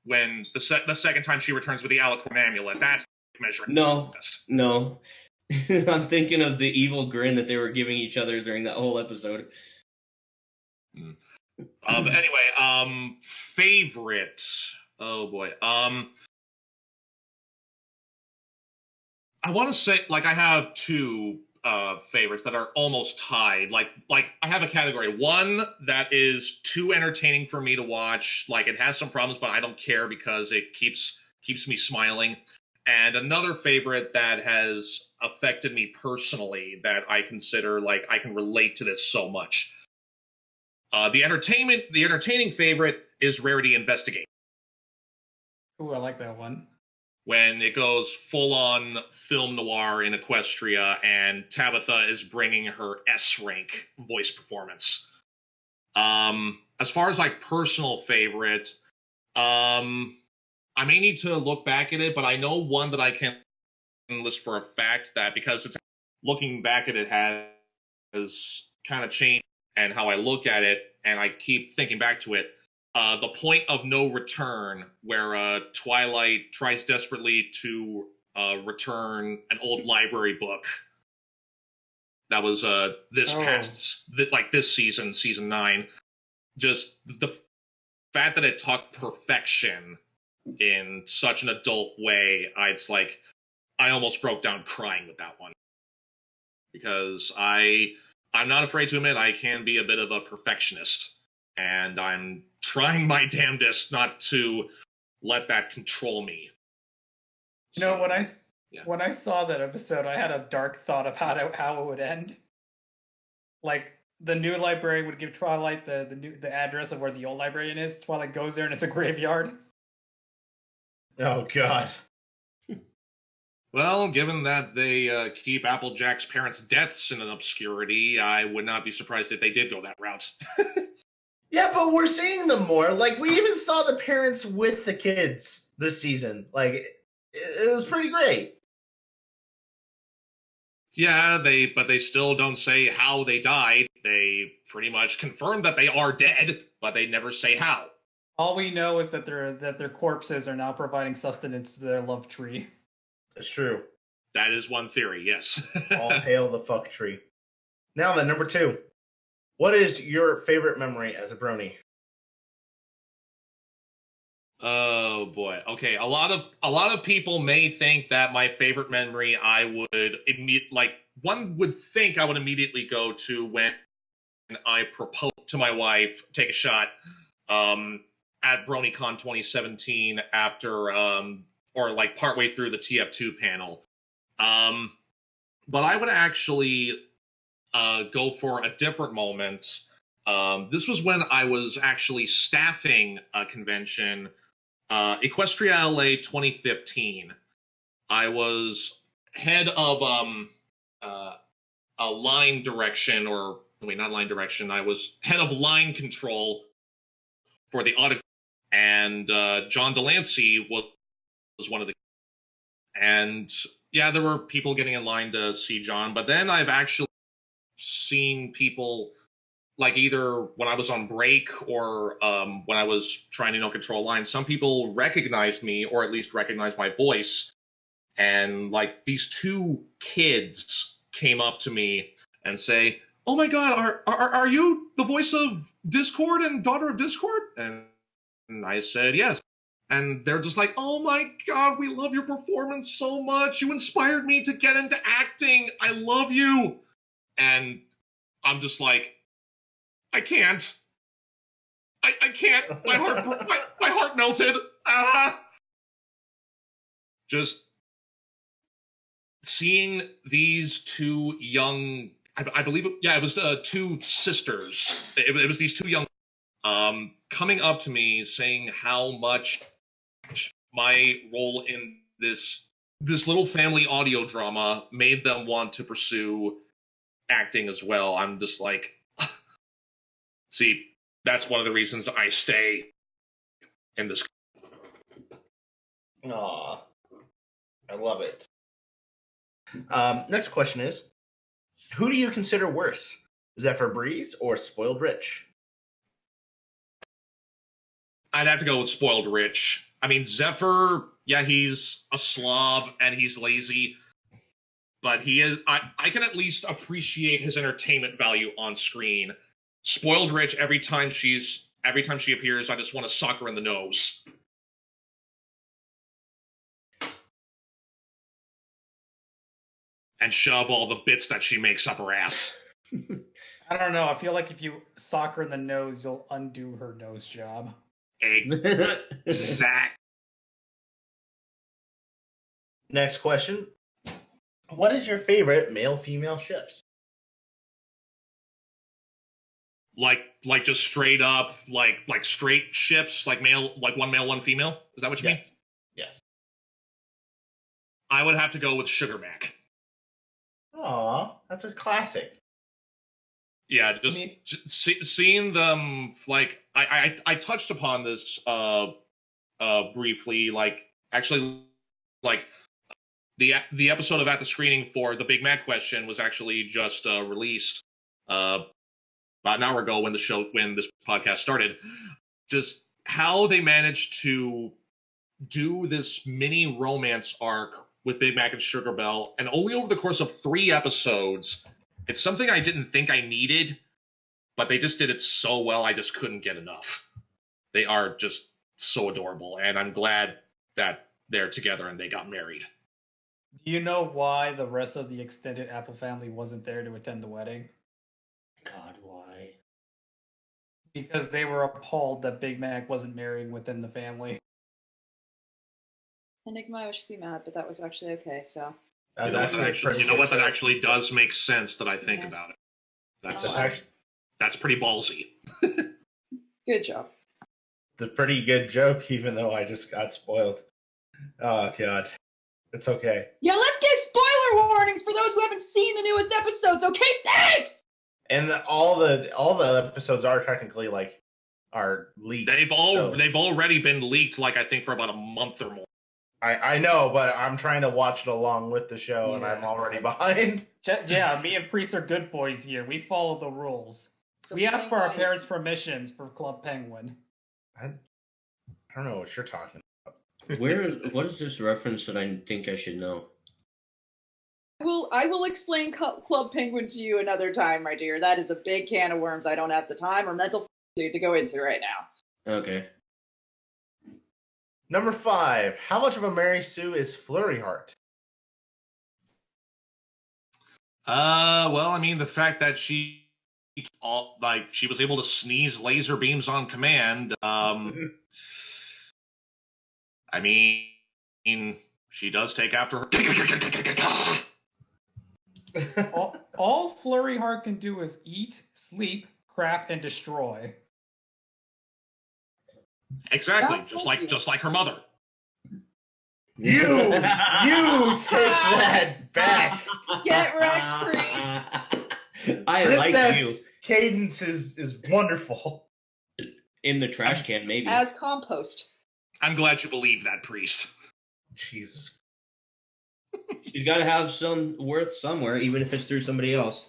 when the second time she returns with the Alicorn amulet. That's dick measuring. Contest. No. I'm thinking of the evil grin that they were giving each other during that whole episode. Anyway, favorite. Oh boy. I want to say, I have two favorites that are almost tied. Like I have a category. One that is too entertaining for me to watch. It has some problems, but I don't care because it keeps me smiling. And another favorite that has affected me personally that I consider I can relate to this so much. The entertaining favorite is Rarity Investigate. Ooh, I like that one. When it goes full-on film noir in Equestria and Tabitha is bringing her S-rank voice performance. As far as personal favorite, I may need to look back at it, but I know one that I can list for a fact that because it's looking back at it has kind of changed and how I look at it, and I keep thinking back to it. The Point of No Return, where Twilight tries desperately to return an old library book. That was this season 9. Just the fact that it taught perfection in such an adult way, I almost broke down crying with that one. Because I'm not afraid to admit I can be a bit of a perfectionist. And I'm trying my damnedest not to let that control me. When I saw that episode, I had a dark thought of how it would end. The new librarian would give Twilight the address of where the old librarian is. Twilight goes there and it's a graveyard. Oh God. Well, given that they keep Applejack's parents' deaths in an obscurity, I would not be surprised if they did go that route. Yeah, but we're seeing them more. We even saw the parents with the kids this season. It was pretty great. Yeah, but they still don't say how they died. They pretty much confirm that they are dead, but they never say how. All we know is that their corpses are now providing sustenance to their love tree. That's true. That is one theory, yes. All hail the fuck tree. Now then, number 2. What is your favorite memory as a brony? Oh boy. Okay, a lot of people may think that my favorite memory one would think I would immediately go to when I proposed to my wife, take a shot, at BronyCon 2017 after partway through the TF2 panel. But I would actually go for a different moment. This was when I was actually staffing a convention, Equestria LA 2015. I was head of a line direction, not line direction. I was head of line control for the audit, and John Delancey was one of the. And yeah, there were people getting in line to see John, but then I've actually seen people either when I was on break or when I was trying to control lines, some people recognized me or at least recognized my voice. And these 2 kids came up to me and say, "Oh my God, are you the voice of Discord and Daughter of Discord?" And I said, "Yes." And they're just like, "Oh my God, we love your performance so much. You inspired me to get into acting. I love you." And I'm just like, I can't. I can't. My heart melted. just seeing these two young, I believe, it was two sisters. It was these two young, coming up to me saying how much my role in this little family audio drama made them want to pursue acting as well. I'm just like, see, that's one of the reasons I stay in this. Aw, I love it. Next question is, who do you consider worse, Zephyr Breeze or Spoiled Rich? I'd have to go with Spoiled Rich. I mean, Zephyr, yeah, he's a slob and he's lazy, but he is. I can at least appreciate his entertainment value on screen. Spoiled Rich, every time she appears, I just want to sock her in the nose. And shove all the bits that she makes up her ass. I don't know. I feel like if you sock her in the nose, you'll undo her nose job. Exact. Next question. What is your favorite male-female ships? Like just straight up, like straight ships, like one male, one female? Is that what you mean? Yes. I would have to go with Sugarback. Aw, that's a classic. Yeah, seeing them, like, I touched upon this briefly, like, actually, like, the episode of At the Screening for the Big Mac question was actually just released about an hour ago when this podcast started. Just how they managed to do this mini romance arc with Big Mac and Sugar Belle, and only over the course of 3 episodes. It's something I didn't think I needed, but they just did it so well I just couldn't get enough. They are just so adorable, and I'm glad that they're together and they got married. Do you know why the rest of the extended Apple family wasn't there to attend the wedding? God, why? Because they were appalled that Big Mac wasn't marrying within the family. Enigma should be mad, but that was actually okay, so. You know what? That actually does make sense that I think about it. That's pretty ballsy. Good job. It's a pretty good joke, even though I just got spoiled. Oh, God. It's okay. Yeah, let's get spoiler warnings for those who haven't seen the newest episodes, okay? Thanks! And all the episodes are technically, are leaked. They've already been leaked, I think for about a month or more. I know, but I'm trying to watch it along with the show, and I'm already behind. Yeah, me and Priest are good boys here. We follow the rules. So we asked for our guys. parents' permissions for Club Penguin. I don't know what you're talking about. What is this reference that I think I should know? I will explain Club Penguin to you another time, my dear. That is a big can of worms I don't have the time or mental to go into right now. Okay. Number 5. How much of a Mary Sue is Flurry Heart? Well, I mean, the fact that she was able to sneeze laser beams on command. I mean, she does take after her. all Flurry Heart can do is eat, sleep, crap, and destroy. Exactly, That's just like her mother. You take that back. Get wrecked, Priest. I like you. Princess Cadence is wonderful. In the trash can, maybe. As compost. I'm glad you believe that, Priest. Jesus. She's got to have some worth somewhere, even if it's through somebody else.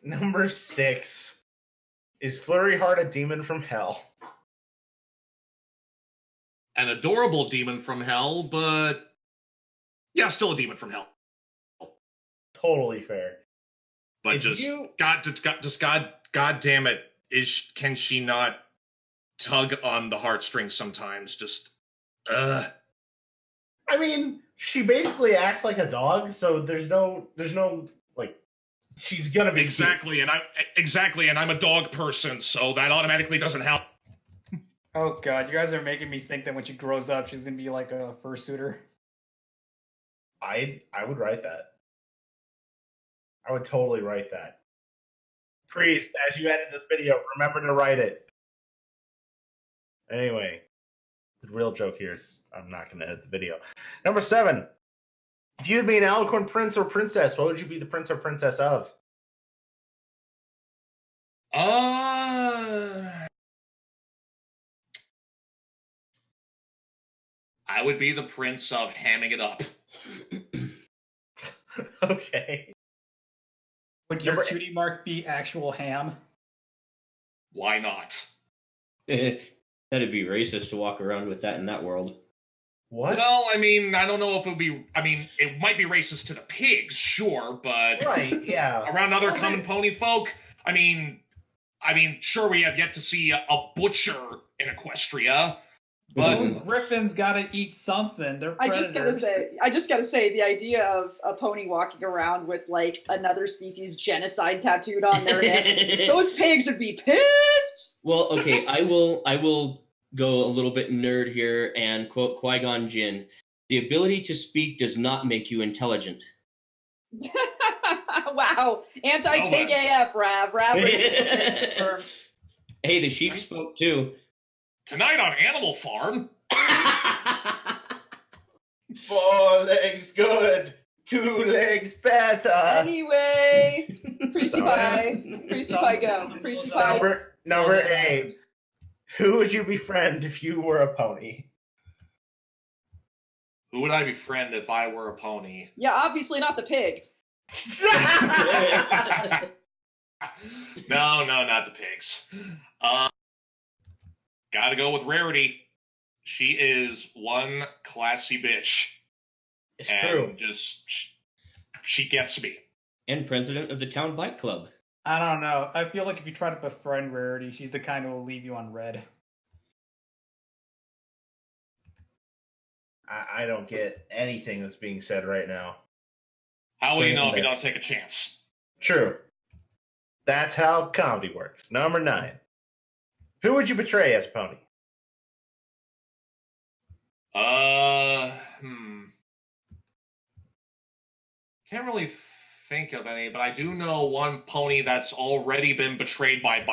Number 6. Is Flurry Heart a demon from hell? An adorable demon from hell, but yeah, still a demon from hell. Totally fair. But God damn it, can she not tug on the heartstrings sometimes? I mean, she basically acts like a dog, so there's no she's gonna be exactly, cute. and I'm a dog person, so that automatically doesn't help. Oh god, you guys are making me think that when she grows up, she's gonna be like a fursuiter. I would write that. I would totally write that. Priest, as you edit this video, remember to write it. Anyway, the real joke here is I'm not going to edit the video. Number 7. If you'd be an Alicorn prince or princess, what would you be the prince or princess of? I would be the prince of hamming it up. Okay. Would your Number cutie mark be actual ham? Why not? That'd be racist to walk around with that in that world. What? Well, I mean, I don't know if it would be. I mean, it might be racist to the pigs, sure, but Right, yeah. around other common pony folk, I mean, sure, we have yet to see a butcher in Equestria, but Those griffins gotta eat something. They're I predators. just gotta say, the idea of a pony walking around with like another species genocide tattooed on their neck, those pigs would be pissed. Well, okay, I will go a little bit nerd here and quote Qui-Gon Jinn. The ability to speak does not make you intelligent. Wow, anti-pig AF, Rav. Hey, the sheep spoke too. tonight on Animal Farm, 4 legs good, 2 legs better. Anyway, Priesty Pie. Priesty Pie go. Priesty Pie. Number 8. Who would you befriend if you were a pony? who would I befriend if I were a pony? Yeah, obviously not the pigs. No, not the pigs. Gotta go with Rarity. She is one classy bitch. It's and true. Just she gets me. And president of the town bike club. I don't know. I feel like if you try to befriend Rarity, she's the kind who will leave you on red. I don't get anything that's being said right now. How will you know if you Saying don't take a chance? True. That's how comedy works. Number 9. Who would you betray as a pony? Can't really think of any, but I do know one pony that's already been betrayed by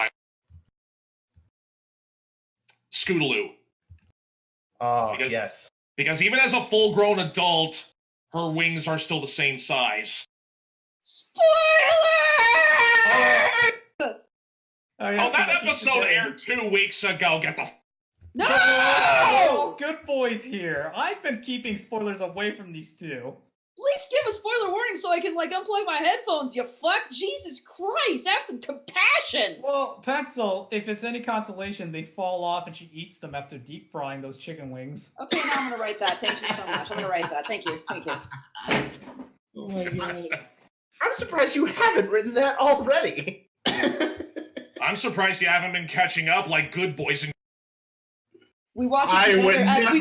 Scootaloo. Oh, Because- yes. Because even as a full-grown adult, her wings are still the same size. Spoiler! Oh, yeah, Oh, that keep episode forgetting. aired 2 weeks ago. Get the No! Oh, good boys here. I've been keeping spoilers away from these two. Please give a spoiler warning so I can like unplug my headphones, you fuck. Jesus Christ, have some compassion. Well, Pencil, if it's any consolation, they fall off and she eats them after deep frying those chicken wings. Okay, now I'm gonna write that. Thank you so much. I'm gonna write that. Thank you. Oh my god. I'm surprised you haven't written that already. I'm surprised you haven't been catching up like good boys and We watch I it would together as never.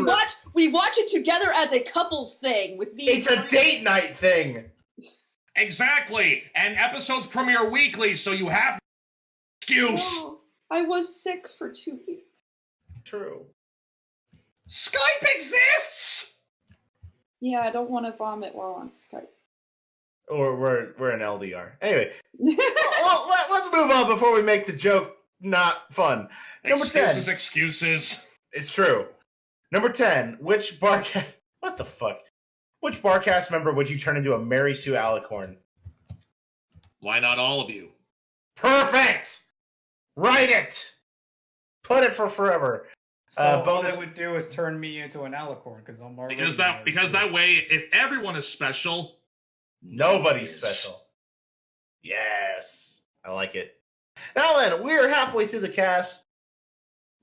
we watch it together as a couples thing with me. It's a date night thing. Exactly. And episodes premiere weekly, so you have excuse. No, I was sick for 2 weeks. True. Skype exists. Yeah, I don't want to vomit while on Skype. Or we're an LDR. Anyway, well, let's move on before we make the joke not fun. Number 10. Excuses. It's true. Number 10. Which Barcast... What the fuck? Which Barcast member would you turn into a Mary Sue Alicorn? Why not all of you? Perfect! Write it! Put it for forever. So all bonus- they would do is turn me into an alicorn because I'm already Because that way, if everyone is special, Nobody's special. Yes. I like it. Now then, we're halfway through the cast.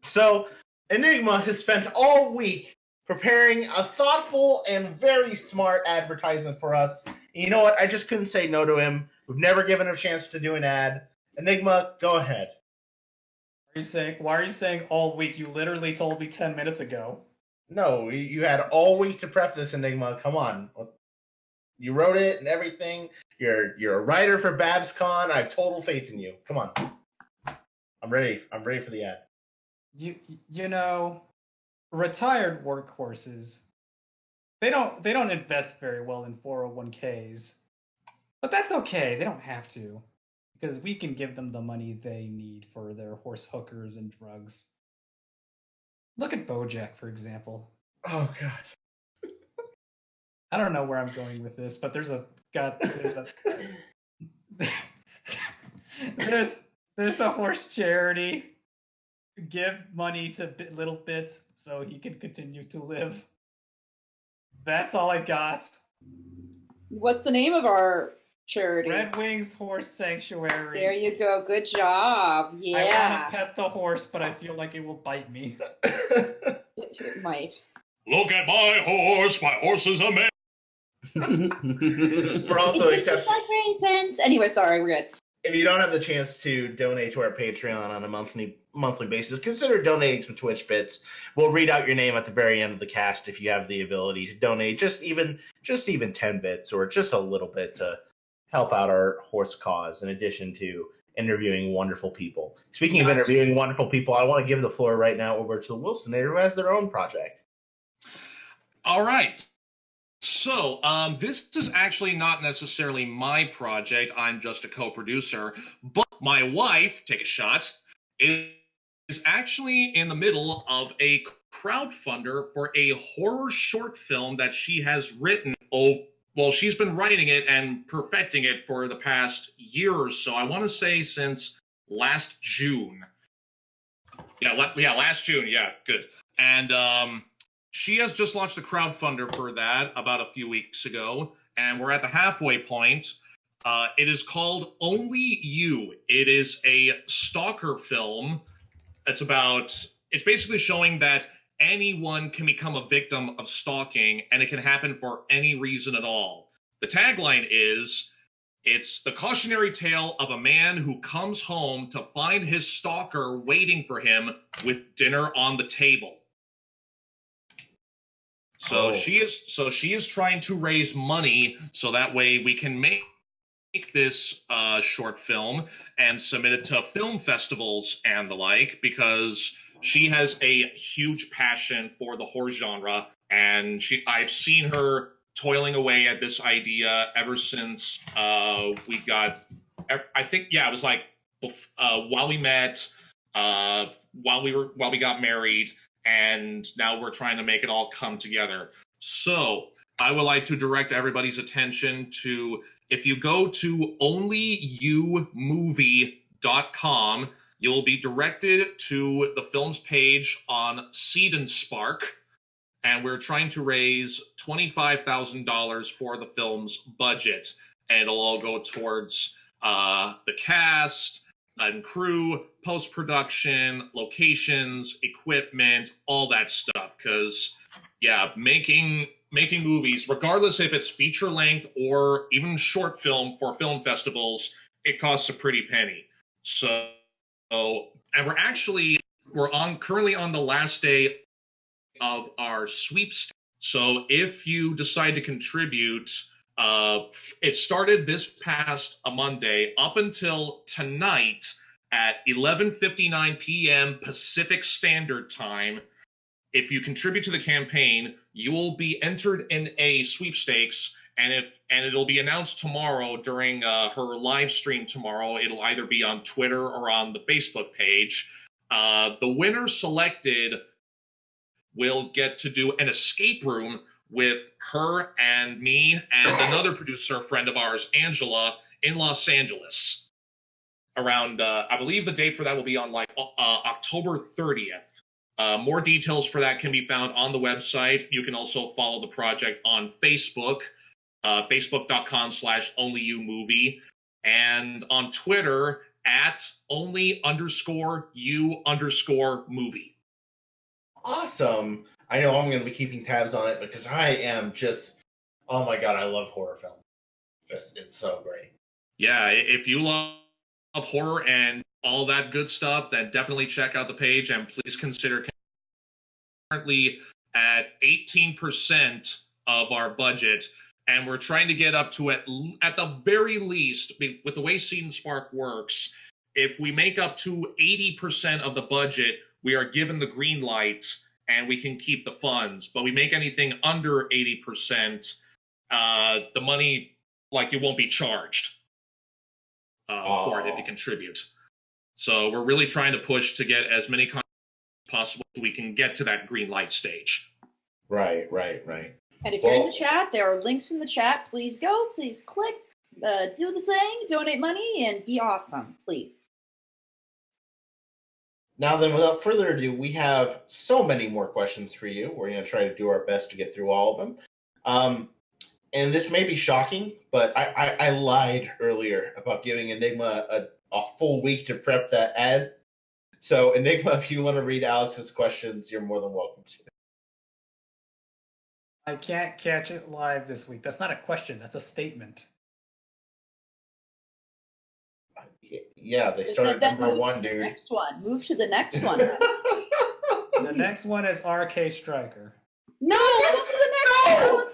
So, Enigma has spent all week preparing a thoughtful and very smart advertisement for us. And you know what? I just couldn't say no to him. We've never given him a chance to do an ad. Enigma, go ahead. Why are you saying all week? You literally told me 10 minutes ago. No, you had all week to prep this, Enigma. Come on. You wrote it and everything. You're a writer for BabsCon. I have total faith in you. Come on. I'm ready. I'm ready for the ad. you know, retired workhorses, they don't invest very well in 401ks. But that's okay. They don't have to, because we can give them the money they need for their horse hookers and drugs. Look at BoJack, for example. Oh god. I don't know where I'm going with this, but there's a there's a horse charity. Give money to little bits so he can continue to live. That's all I got. What's the name of our charity? Red Wings Horse Sanctuary. There you go. Good job. I want Yeah. to pet the horse, but I feel like it will bite me. It might. Look at my horse. My horse is a man. We're also accepting. Reasons. Anyway, sorry, we're good. If you don't have the chance to donate to our Patreon on a monthly basis, consider donating some Twitch bits. We'll read out your name at the very end of the cast if you have the ability to donate just even 10 bits or just a little bit to help out our horse cause, in addition to interviewing wonderful people. Speaking of interviewing wonderful people, I want to give the floor right now over to the DaWillstanator, who has their own project. All right. So, this is actually not necessarily my project. I'm just a co-producer. But my wife, take a shot, is actually in the middle of a crowdfunder for a horror short film that she has written. Well, she's been writing it and perfecting it for the past year or so. I want to say since last June. Yeah, last June. Yeah, good. And she has just launched a crowdfunder for that about a few weeks ago, and we're at the halfway point. It is called Only You. It is a stalker film. It's basically showing that anyone can become a victim of stalking, and it can happen for any reason at all. The tagline is, it's the cautionary tale of a man who comes home to find his stalker waiting for him with dinner on the table. So she is trying to raise money so that way we can make this short film and submit it to film festivals and the like, because she has a huge passion for the horror genre, and I've seen her toiling away at this idea ever since we got, I think, yeah, it was like while we met, while we got married, and now we're trying to make it all come together. So I would like to direct everybody's attention to, if you go to onlyumovie.com, you'll be directed to the film's page on Seed and Spark, and we're trying to raise $25,000 for the film's budget, and it'll all go towards the cast and crew, post-production, locations, equipment, all that stuff. Because, yeah, making movies, regardless if it's feature length or even short film for film festivals, it costs a pretty penny. So, and we're currently on the last day of our sweepstakes. So if you decide to contribute, it started this past Monday up until tonight at 11:59 p.m. Pacific Standard Time. If you contribute to the campaign, you will be entered in a sweepstakes, and it'll be announced tomorrow during her live stream tomorrow. It'll either be on Twitter or on the Facebook page. The winner selected will get to do an escape room with her and me and another producer friend of ours, Angela, in Los Angeles. Around, I believe the date for that will be on October 30th. More details for that can be found on the website. You can also follow the project on Facebook, facebook.com/onlyumovie, and on Twitter at only_you_movie. Awesome. I know I'm going to be keeping tabs on it because I am just, oh my god, I love horror films. It's so great. Yeah, if you love horror and all that good stuff, then definitely check out the page, and please consider currently at 18% of our budget, and we're trying to get up to at the very least, with the way Seed and Spark works, if we make up to 80% of the budget, we are given the green light and we can keep the funds. But we make anything under 80%, the money, like, you won't be charged for it if you contribute. So we're really trying to push to get as many contributions as possible so we can get to that green light stage. Right. And if you're in the chat, there are links in the chat. Please go, please click, do the thing, donate money, and be awesome, please. Now then, without further ado, we have so many more questions for you. We're going to try to do our best to get through all of them. And this may be shocking, but I lied earlier about giving Enigma a full week to prep that ad. So, Enigma, if you want to read Alex's questions, you're more than welcome to. I can't catch it live this week. That's not a question. That's a statement. Yeah, they started Then number move one, to the dude. next one. Move to the next one. The next one is RK Striker. No, move to the next one.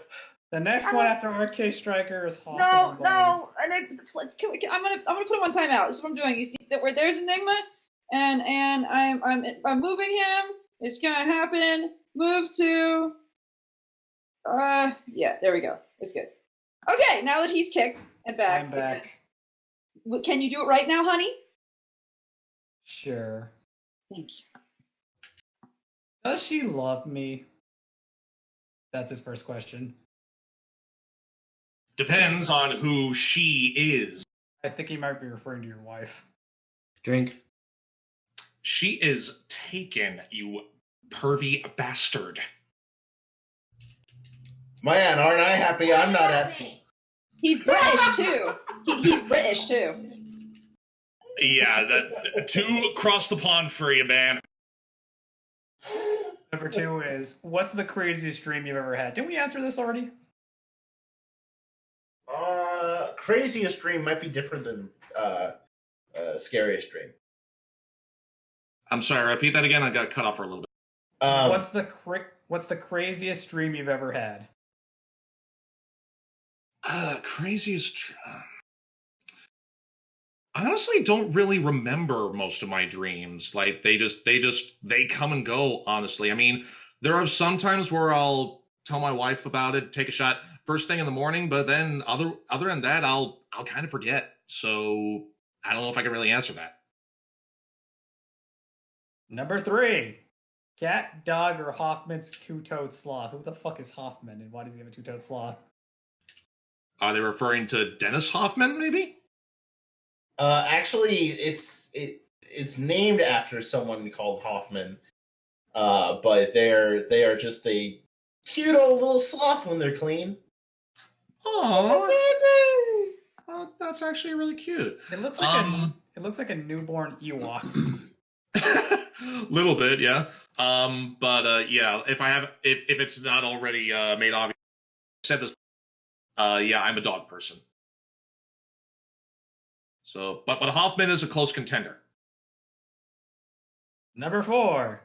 The next one after RK Striker is Hoffman. No. And I'm gonna put him on timeout. This is what I'm doing. You see that where there's Enigma, and I'm moving him. It's gonna happen. Move to. Yeah, there we go. It's good. Okay, now that he's kicked and back. I'm back. Can you do it right now, honey? Sure. Thank you. Does she love me? That's his first question. Depends on who she is. I think he might be referring to your wife. Drink. She is taken, you pervy bastard. Man, aren't I happy I'm not asking. He's British too. He's British too. Yeah, that two across the pond for you, man. Number 2 is, what's the craziest dream you've ever had? Didn't we answer this already? Craziest dream might be different than scariest dream. I'm sorry, repeat that again. I got cut off for a little bit. What's the craziest dream you've ever had? Craziest. I honestly don't really remember most of my dreams. Like they come and go. Honestly, I mean, there are some times where I'll tell my wife about it, take a shot first thing in the morning, but then other than that, I'll kind of forget. So I don't know if I can really answer that. Number 3, cat, dog, or Hoffman's two-toed sloth. Who the fuck is Hoffman, and why does he have a two-toed sloth? Are they referring to Dennis Hoffman, maybe? Actually, it's named after someone called Hoffman, but they are just a cute old little sloth when they're clean. Oh, that's actually really cute. It looks like a newborn Ewok. Little bit, yeah. Yeah, if it's not already made obvious, I said this. Yeah, I'm a dog person. So, but Hoffman is a close contender. Number 4,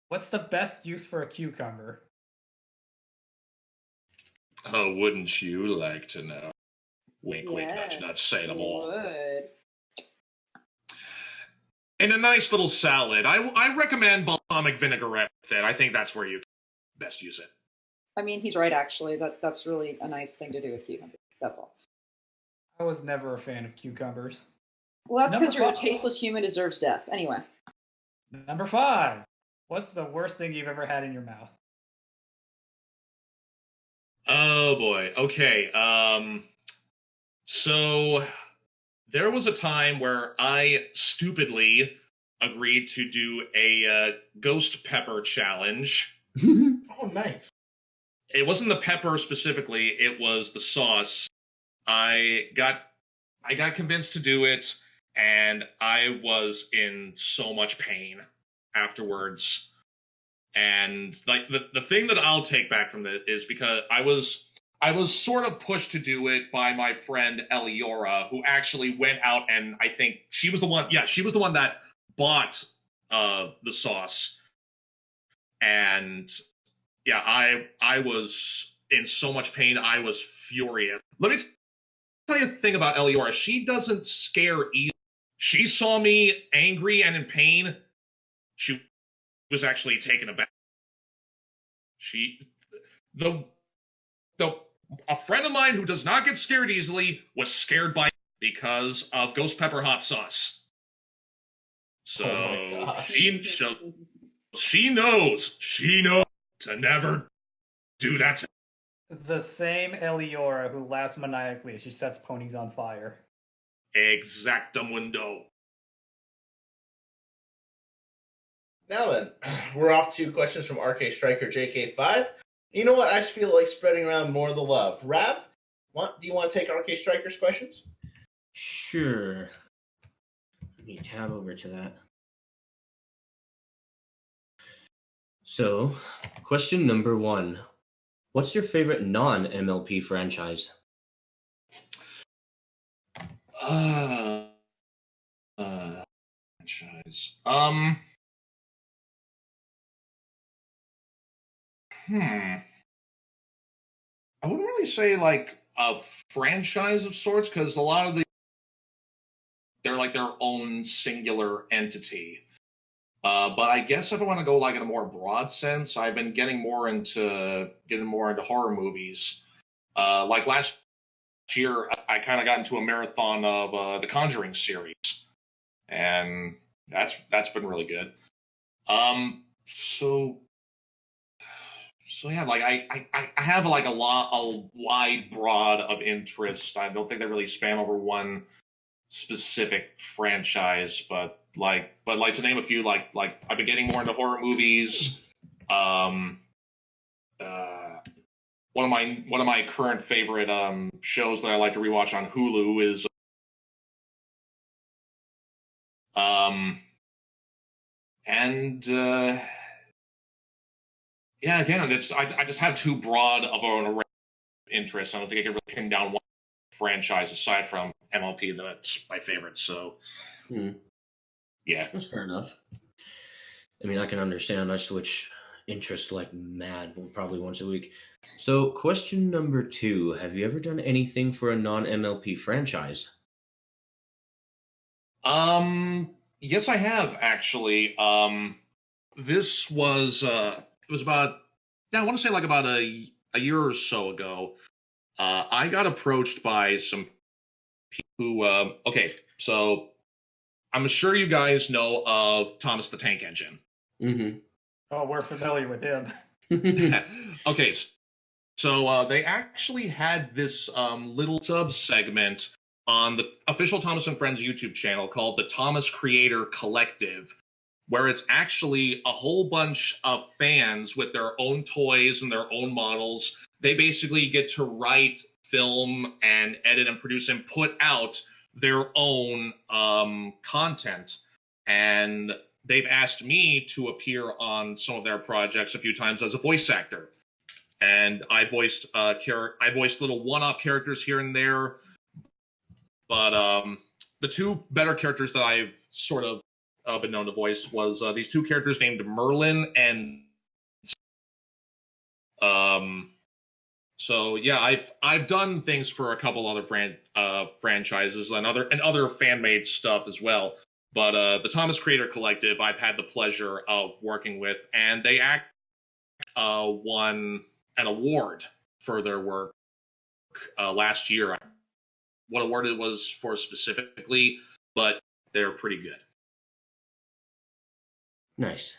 what's the best use for a cucumber? Oh, wouldn't you like to know? Wink, wink, Yes, nudge, nudge, say them all. Would. In a nice little salad, I recommend balsamic vinaigrette with it. I think that's where you best use it. I mean, he's right. Actually, that's really a nice thing to do with cucumbers. That's all. I was never a fan of cucumbers. Well, that's because Number you're a 5. tasteless human deserves death. Anyway. Number 5, what's the worst thing you've ever had in your mouth? Oh boy. Okay. So there was a time where I stupidly agreed to do a ghost pepper challenge. Oh, nice. It wasn't the pepper specifically, it was the sauce. I got convinced to do it, and I was in so much pain afterwards. And like the thing that I'll take back from this is because I was sort of pushed to do it by my friend Eliora, who actually went out, and I think she was the one that bought the sauce. And yeah, I was in so much pain. I was furious. Let me tell you a thing about Eliora. She doesn't scare easily. She saw me angry and in pain. She was actually taken aback. A friend of mine who does not get scared easily was scared by because of ghost pepper hot sauce. So Oh my gosh. she knows to never do that to The same Eliora who laughs maniacally as she sets ponies on fire. exactamundo. Now then, we're off to questions from RK Striker JK5. You know what? I just feel like spreading around more of the love. Rav, do you want to take RK Striker's questions? Sure. Let me tab over to that. So, question number 1. What's your favorite non-MLP franchise? Franchise. I wouldn't really say like a franchise of sorts because a lot of they're like their own singular entity. But I guess if I want to go like in a more broad sense, I've been getting more into horror movies. Like last year, I kind of got into a marathon of the Conjuring series, and that's been really good. So yeah, like I have like a wide broad of interests. I don't think they really span over one specific franchise, but to name a few, like I've been getting more into horror movies. One of my current favorite shows that I like to rewatch on Hulu is yeah, again, I just have too broad of an array of interests. I don't think I can really pin down one franchise aside from MLP that's my favorite. So, yeah, that's fair enough. I mean, I can understand. I switch interests like mad, probably once a week. So, question number 2: have you ever done anything for a non-MLP franchise? Yes, I have actually. This was it was about I want to say like about a year or so ago. I got approached by some people who okay, so I'm sure you guys know of Thomas the Tank Engine. Mm-hmm. Oh, we're familiar with him. Okay, so they actually had this little sub-segment on the official Thomas and Friends YouTube channel called the Thomas Creator Collective, where it's actually a whole bunch of fans with their own toys and their own models. They basically get to write, film, and edit and produce and put out their own content. And they've asked me to appear on some of their projects a few times as a voice actor. And I voiced little one-off characters here and there. But the two better characters that I've sort of been known to voice was these two characters named Merlin and so yeah, I've done things for a couple other franchises and other fan-made stuff as well. But the Thomas Creator Collective I've had the pleasure of working with, and they won an award for their work last year. What award it was for specifically, but they're pretty good. Nice.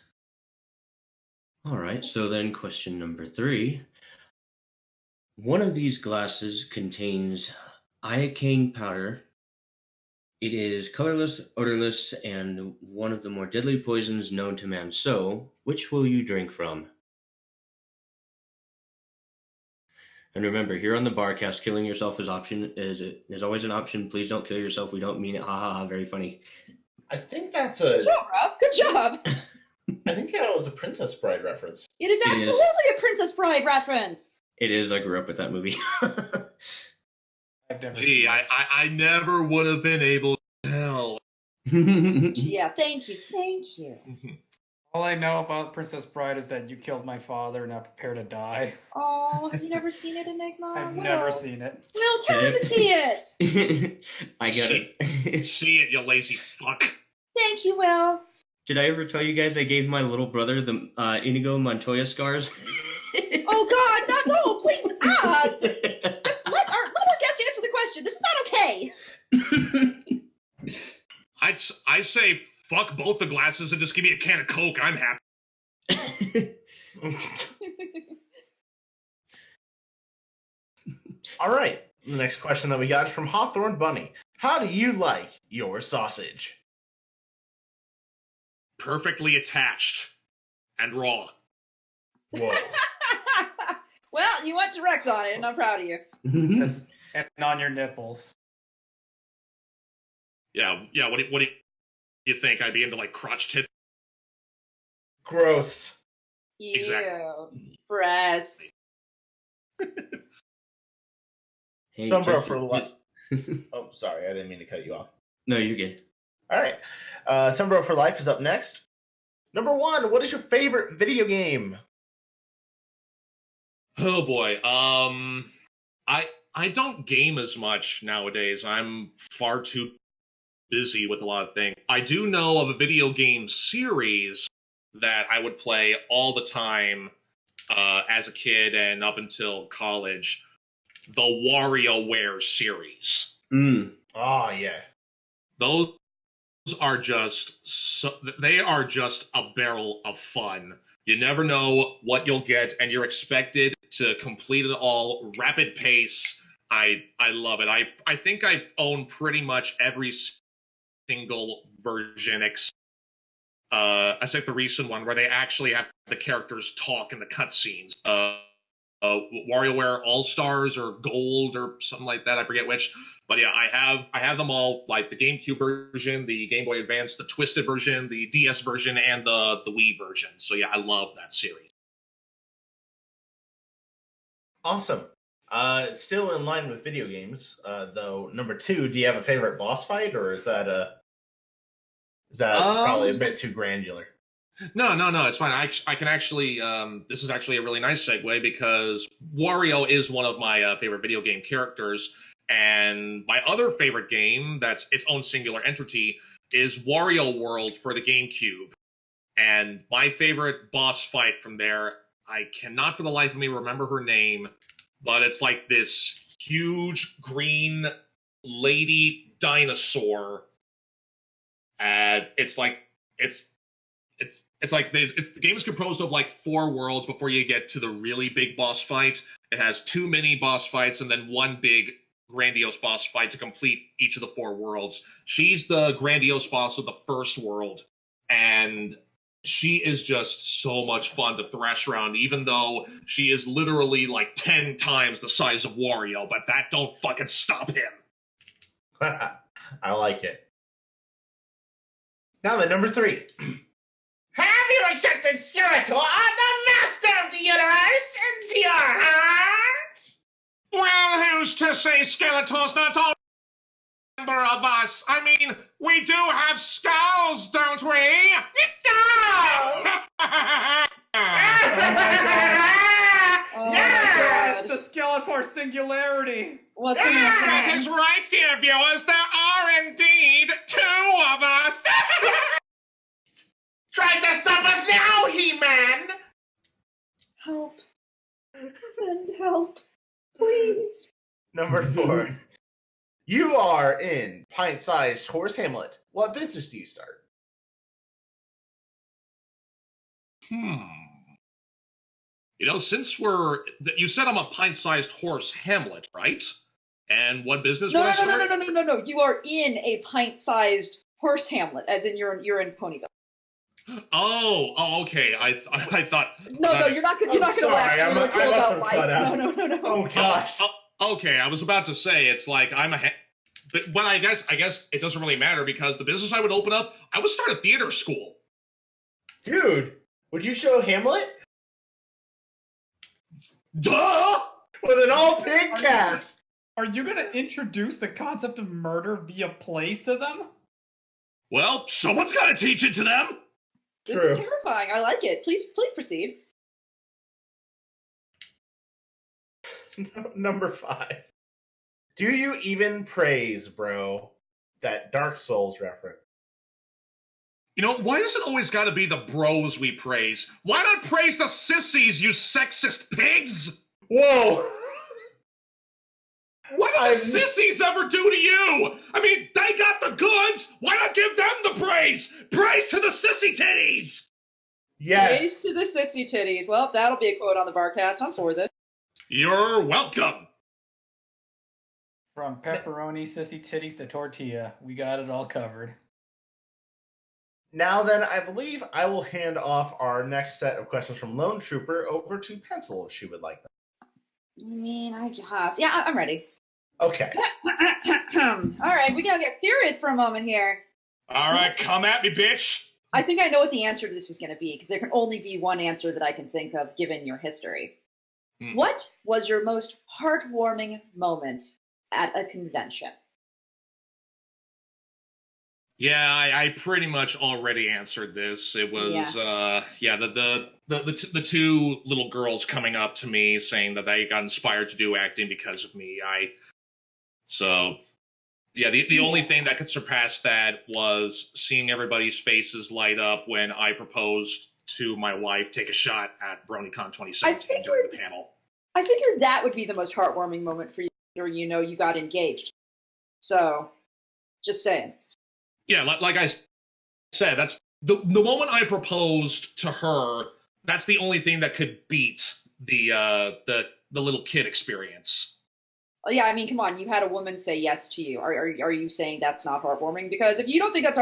All right, so then question number 3. One of these glasses contains iocane powder. It is colorless, odorless, and one of the more deadly poisons known to man. So, which will you drink from? And remember, here on the Barcast, killing yourself is always an option. Please don't kill yourself. We don't mean it. Ha ha ha. Very funny. I think that's Good job, Ralph. Good job. I think that was a Princess Bride reference. It is absolutely a Princess Bride reference. It is. I grew up with that movie. I've never Gee, seen it. I never would have been able to tell. Yeah, thank you. Thank you. All I know about Princess Bride is that you killed my father and I prepare to die. Oh, have you never seen it, Enigma? I've never seen it. Will, tell him to see it. I got it. See it, you lazy fuck. Thank you, Will. Did I ever tell you guys I gave my little brother the Inigo Montoya scars? Oh God, no, please, just let our guest answer the question. This is not okay. I say fuck both the glasses and just give me a can of Coke. I'm happy. All right. The next question that we got is from Hawthorne Bunny. How do you like your sausage? Perfectly attached and raw. Whoa. Well, you went direct on it, and I'm proud of you. And on your nipples. Yeah. What do you think? I'd be into like crotch tip? Gross. Ew. Exactly. Breasts. Hey, Sunbro Justin, for life. Oh, sorry, I didn't mean to cut you off. No, you're good. All right. Sunbro for life is up next. Number 1, what is your favorite video game? Oh boy. I don't game as much nowadays. I'm far too busy with a lot of things. I do know of a video game series that I would play all the time as a kid and up until college. The WarioWare series. Oh, yeah. Those are just they are just a barrel of fun. You never know what you'll get, and you're expected to complete it all rapid pace. I love it. I think I own pretty much every single version except the recent one where they actually have the characters talk in the cutscenes. WarioWare All Stars or Gold or something like that. I forget which. But yeah, I have them all, like the GameCube version, the Game Boy Advance, the Twisted version, the DS version, and the Wii version. So yeah, I love that series. Awesome. Still in line with video games, though. Number 2, do you have a favorite boss fight, or is that probably a bit too granular? No, it's fine. I can actually, this is actually a really nice segue because Wario is one of my favorite video game characters, and my other favorite game that's its own singular entity is Wario World for the GameCube. And my favorite boss fight from there, I cannot for the life of me remember her name, but it's like this huge green lady dinosaur. It's like the game is composed of like 4 worlds before you get to the really big boss fight. It has 2 mini boss fights and then 1 big grandiose boss fight to complete each of the 4 worlds. She's the grandiose boss of the first world, and she is just so much fun to thrash around, even though she is literally like 10 times the size of Wario, but that don't fucking stop him. I like it. Now then, number 3. Have you accepted Skeletor, the master of the universe, into your heart? Well, who's to say Skeletor's not all member of us? I mean, we do have skulls, don't we? Skulls! Oh Yeah, my it's God. the Skeletor singularity. What's in That your is right, dear viewers. There are indeed 2 of us. Try to stop us now, He-Man! Help. Send help. Please. Number 4. You are in pint-sized horse Hamlet. What business do you start? You know, since you said I'm a pint-sized horse Hamlet, right? And what business would I start? No. You are in a pint-sized horse hamlet, as in you're in Ponyville. Oh, okay. I thought. No, you're not gonna wax sorry, lyrical I must about have life. cut out. No. Oh, gosh. Okay, I was about to say it's like but I guess it doesn't really matter because the business I would open up, I would start a theater school. Dude, would you show Hamlet? Duh! With an all-pig cast. Are you gonna introduce the concept of murder via plays to them? Well, someone's got to teach it to them. This True. is terrifying. I like it. Please proceed. Number 5. Do you even praise, bro, that Dark Souls reference? You know, why does it always gotta be the bros we praise? Why not praise the sissies, you sexist pigs? Whoa! What did the sissies ever do to you? I mean, they got the goods. Why not give them the praise? Praise to the sissy titties. Yes. Praise to the sissy titties. Well, that'll be a quote on the Barcast. I'm for this. You're welcome. From pepperoni, sissy titties to tortilla, we got it all covered. Now then, I believe I will hand off our next set of questions from Lone Trooper over to Pencil if she would like that. I mean, I guess. Yeah, I'm ready. Okay. All right, we gotta get serious for a moment here. All right, come at me, bitch. I think I know what the answer to this is going to be, because there can only be one answer that I can think of given your history. What was your most heartwarming moment at a convention? Yeah, I pretty much already answered this. It was the two little girls coming up to me saying that they got inspired to do acting because of me. The only thing that could surpass that was seeing everybody's faces light up when I proposed to my wife, take a shot at BronyCon 2017 during the panel. I figured that would be the most heartwarming moment for you, or you got engaged. So, just saying. Yeah, like I said, that's the moment I proposed to her. That's the only thing that could beat the little kid experience. Oh, yeah, I mean, come on, you had a woman say yes to you. Are you saying that's not heartwarming? Because if you don't think that's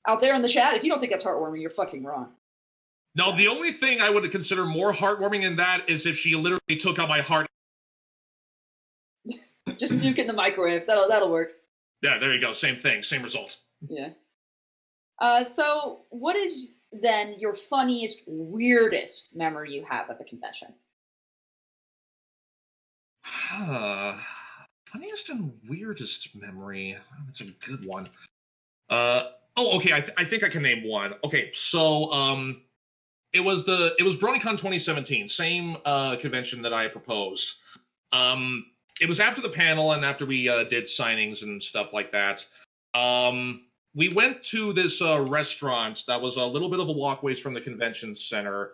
out there in the chat, if you don't think that's heartwarming, you're fucking wrong. No, the only thing I would consider more heartwarming than that is if she literally took out my heart. Just nuke it in the microwave. That'll work. Yeah, there you go. Same thing, same result. Yeah. So what is then your funniest, weirdest memory you have of a convention? Funniest and weirdest memory. That's a good one. Okay. I think I can name one. Okay, so it was BronyCon 2017, same convention that I proposed. It was after the panel and after we did signings and stuff like that. We went to this restaurant that was a little bit of a walkways from the convention center.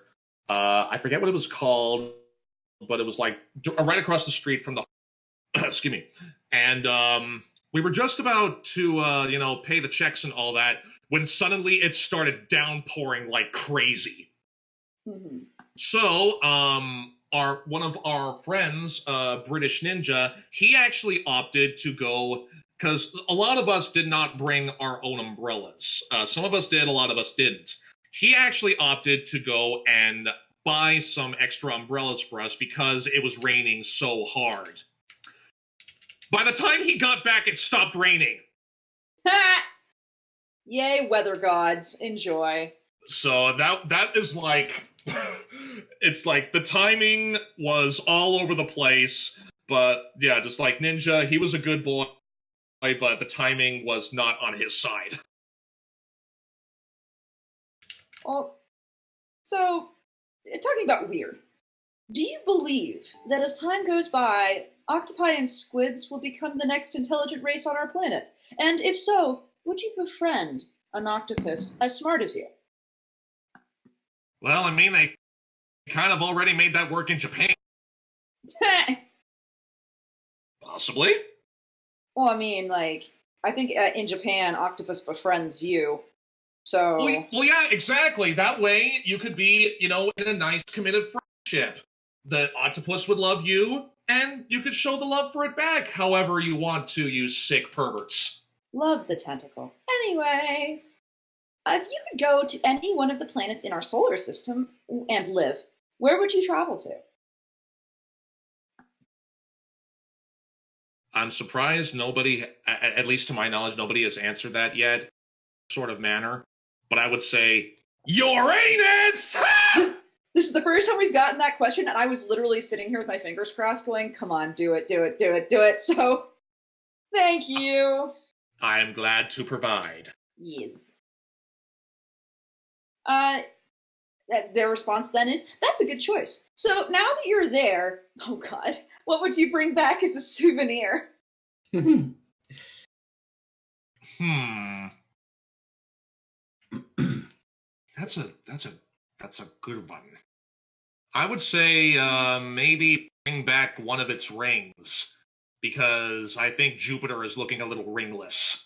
I forget what it was called, but it was like right across the street from the excuse me. And we were just about to pay the checks and all that when suddenly it started downpouring like crazy. Mm-hmm. So one of our friends, British Ninja, he actually opted to go, because a lot of us did not bring our own umbrellas. Some of us did, a lot of us didn't. He actually opted to go and buy some extra umbrellas for us because it was raining so hard. By the time he got back, it stopped raining. Yay, weather gods. Enjoy. So that is like, it's like the timing was all over the place. But yeah, just like Ninja, he was a good boy, but the timing was not on his side. Well, so, talking about weird, do you believe that as time goes by, octopi and squids will become the next intelligent race on our planet? And if so, would you befriend an octopus as smart as you? Well, I mean, they kind of already made that work in Japan. Possibly. Well, I mean, like, I think in Japan, octopus befriends you. So. Well, yeah, exactly. That way, you could be, in a nice, committed friendship. The octopus would love you, and you could show the love for it back however you want to, you sick perverts. Love the tentacle. Anyway, if you could go to any one of the planets in our solar system and live, where would you travel to? I'm surprised nobody, at least to my knowledge, nobody has answered that yet, sort of manner. But I would say, Uranus! This is the first time we've gotten that question, and I was literally sitting here with my fingers crossed going, come on, do it, do it, do it, do it. So, thank you. I am glad to provide. Yes. Their response then is, that's a good choice. So now that you're there, oh God, what would you bring back as a souvenir? That's a good one. I would say maybe bring back one of its rings, because I think Jupiter is looking a little ringless.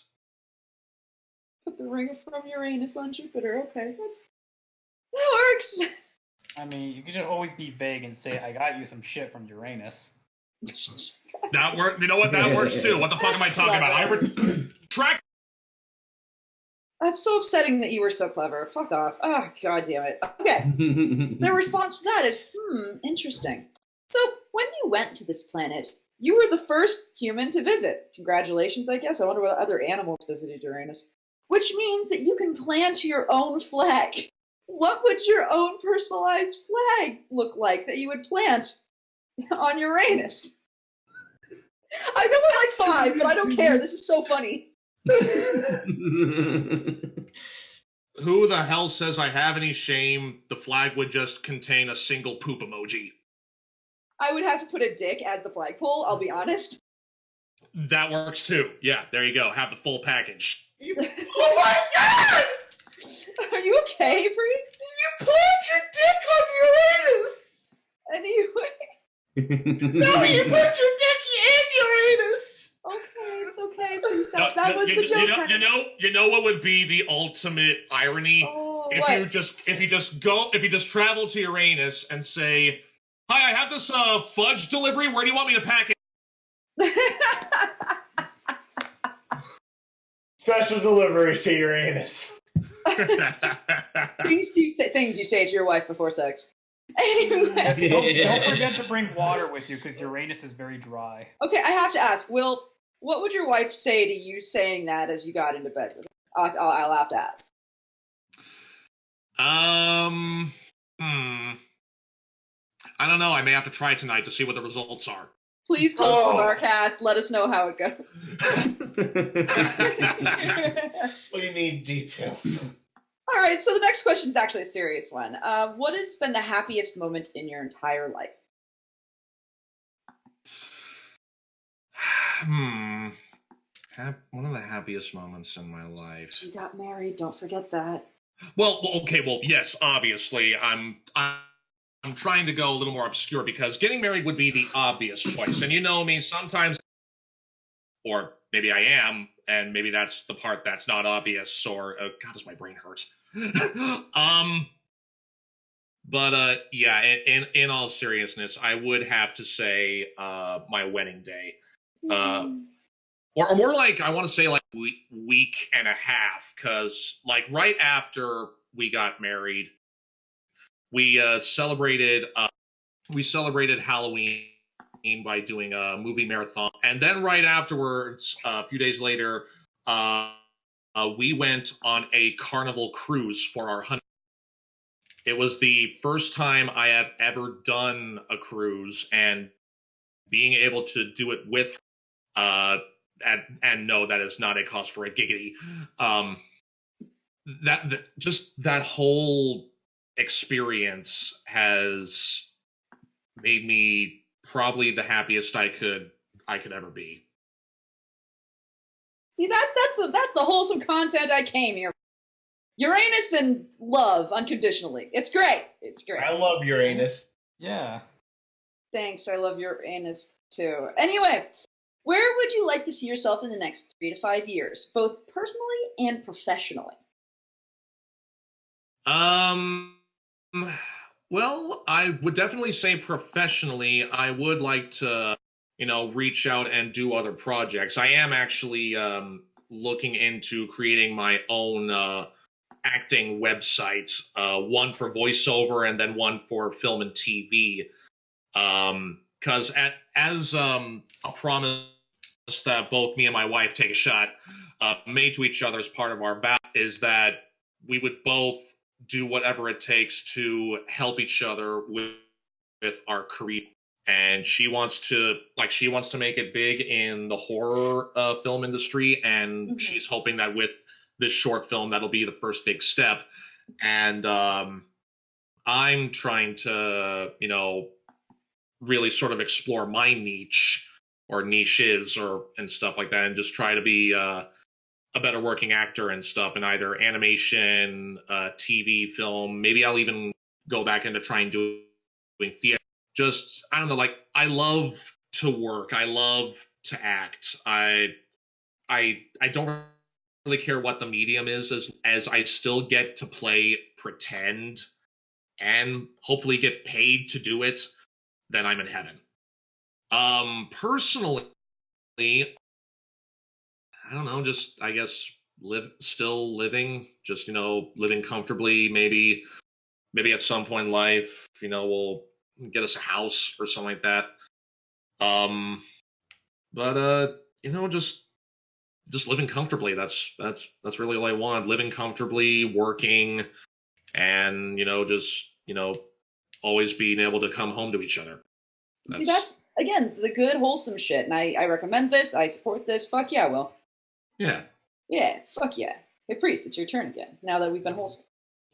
Put the ring from Uranus on Jupiter. Okay, that works. I mean, you could just always be vague and say, "I got you some shit from Uranus." That work. You know what? That works too. What the fuck am I talking about? I retract. That's so upsetting that you were so clever. Fuck off. Oh, god damn it. Okay. Their response to that is, interesting. So, when you went to this planet, you were the first human to visit. Congratulations, I guess. I wonder what other animals visited Uranus. Which means that you can plant your own flag. What would your own personalized flag look like that you would plant on Uranus? I know we're like 5, but I don't care. This is so funny. Who the hell says I have any shame? The flag would just contain a single poop emoji. I would have to put a dick as the flagpole, I'll be honest. That works too. Yeah, there you go. Have the full package. Oh my god! Are you okay, Priest? You put your dick on Uranus! Anyway. No, you put your dick in Uranus! Okay, it's okay, Priest. That was the joke. You know what would be the ultimate irony? Oh, if you just travel to Uranus and say, "Hi, I have this fudge delivery. Where do you want me to pack it?" Special delivery to Uranus. things you say to your wife before sex. Anyway. Don't forget to bring water with you, because Uranus is very dry. Okay, I have to ask, Will, what would your wife say to you saying that as you got into bed with her? I'll have to ask. I don't know. I may have to try tonight to see what the results are. Please post the Barcast. Let us know how it goes. We need details. All right, so the next question is actually a serious one. What has been the happiest moment in your entire life? One of the happiest moments in my life. You got married. Don't forget that. Well, yes, obviously. I'm trying to go a little more obscure, because getting married would be the obvious choice. And you know me, sometimes, or maybe I am, and maybe that's the part that's not obvious, or, God, does my brain hurt? Yeah, in all seriousness, I would have to say my wedding day. Or more like, I want to say like week and a half, because like right after we got married, we celebrated Halloween by doing a movie marathon, and then right afterwards, a few days later, we went on a Carnival cruise for our honeymoon. It was the first time I have ever done a cruise, and being able to do it with and no, that is not a cause for a giggity. That whole experience has made me probably the happiest I could ever be. See, that's the wholesome content I came here. Uranus and love unconditionally. It's great. It's great. I love Uranus. Yeah. Thanks. I love Uranus too. Anyway, where would you like to see yourself in the next 3 to 5 years, both personally and professionally? Well, I would definitely say professionally, I would like to, reach out and do other projects. I am actually looking into creating my own acting website, one for voiceover and then one for film and TV. Because as a promise that both me and my wife take a shot made to each other as part of our vow is that we would both do whatever it takes to help each other with our career. And she wants to make it big in the horror film industry, and she's hoping that with this short film that'll be the first big step. And I'm trying to really sort of explore my niche or niches and stuff like that, and just try to be a better working actor and stuff in either animation, TV, film. Maybe I'll even go back into trying doing theater. Just, I don't know, like, I love to work. I love to act. I don't really care what the medium is, as I still get to play pretend and hopefully get paid to do it, then I'm in heaven. Personally, I don't know, just, I guess, still living, just, living comfortably. Maybe at some point in life, we'll get us a house or something like that. But just living comfortably. That's really all I want. Living comfortably, working, and always being able to come home to each other. See, that's again the good wholesome shit, and I recommend this. I support this. Fuck yeah, Will. Yeah. Yeah, fuck yeah. Hey, Priest, it's your turn again. Now that we've been wholesome.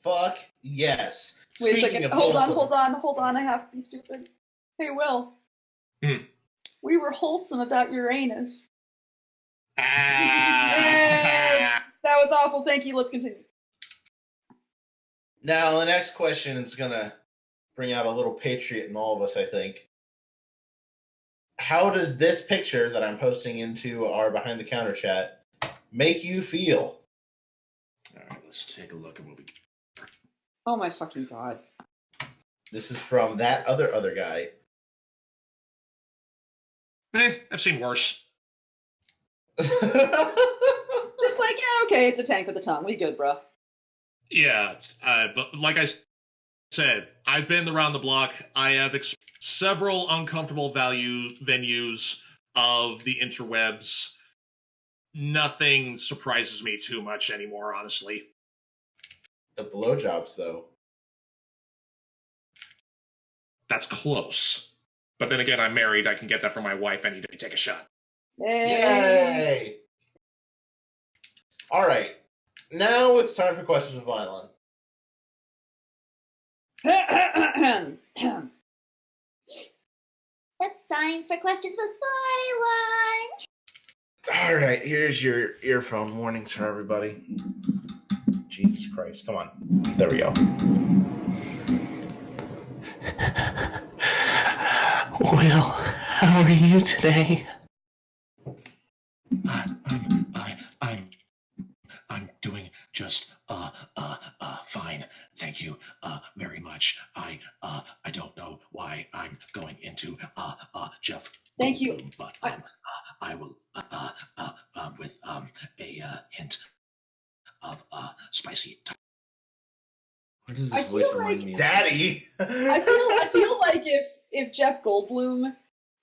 Fuck yes. Wait Speaking a second. of Hold wholesome- on. I have to be stupid. Hey, Will. Hmm. We were wholesome about Uranus. Ah. That was awful. Thank you. Let's continue. Now, the next question is going to bring out a little patriot in all of us, I think. How does this picture that I'm posting into our Behind the Counter chat make you feel? All right, let's take a look at what we get. Oh my fucking god. This is from that other guy. I've seen worse. Just like, yeah, okay, it's a tank with a tongue. We good, bro. Yeah, but like I said, I've been around the block. I have several uncomfortable venues of the interwebs. Nothing surprises me too much anymore, honestly. The blowjobs, though. That's close. But then again, I'm married. I can get that from my wife any day. Take a shot. Yay! All right. Now it's time for questions with Violin. It's time for questions with Violin. All right, here's your earphone warnings for everybody. Jesus Christ, come on. There we go. Will, how are you today? I'm doing just fine. Thank you very much. I don't know why I'm going into Jeff. Thank you. Goldblum, but I will with a hint of spicy. What does I this voice feel remind like- me of? Daddy! I feel like if Jeff Goldblum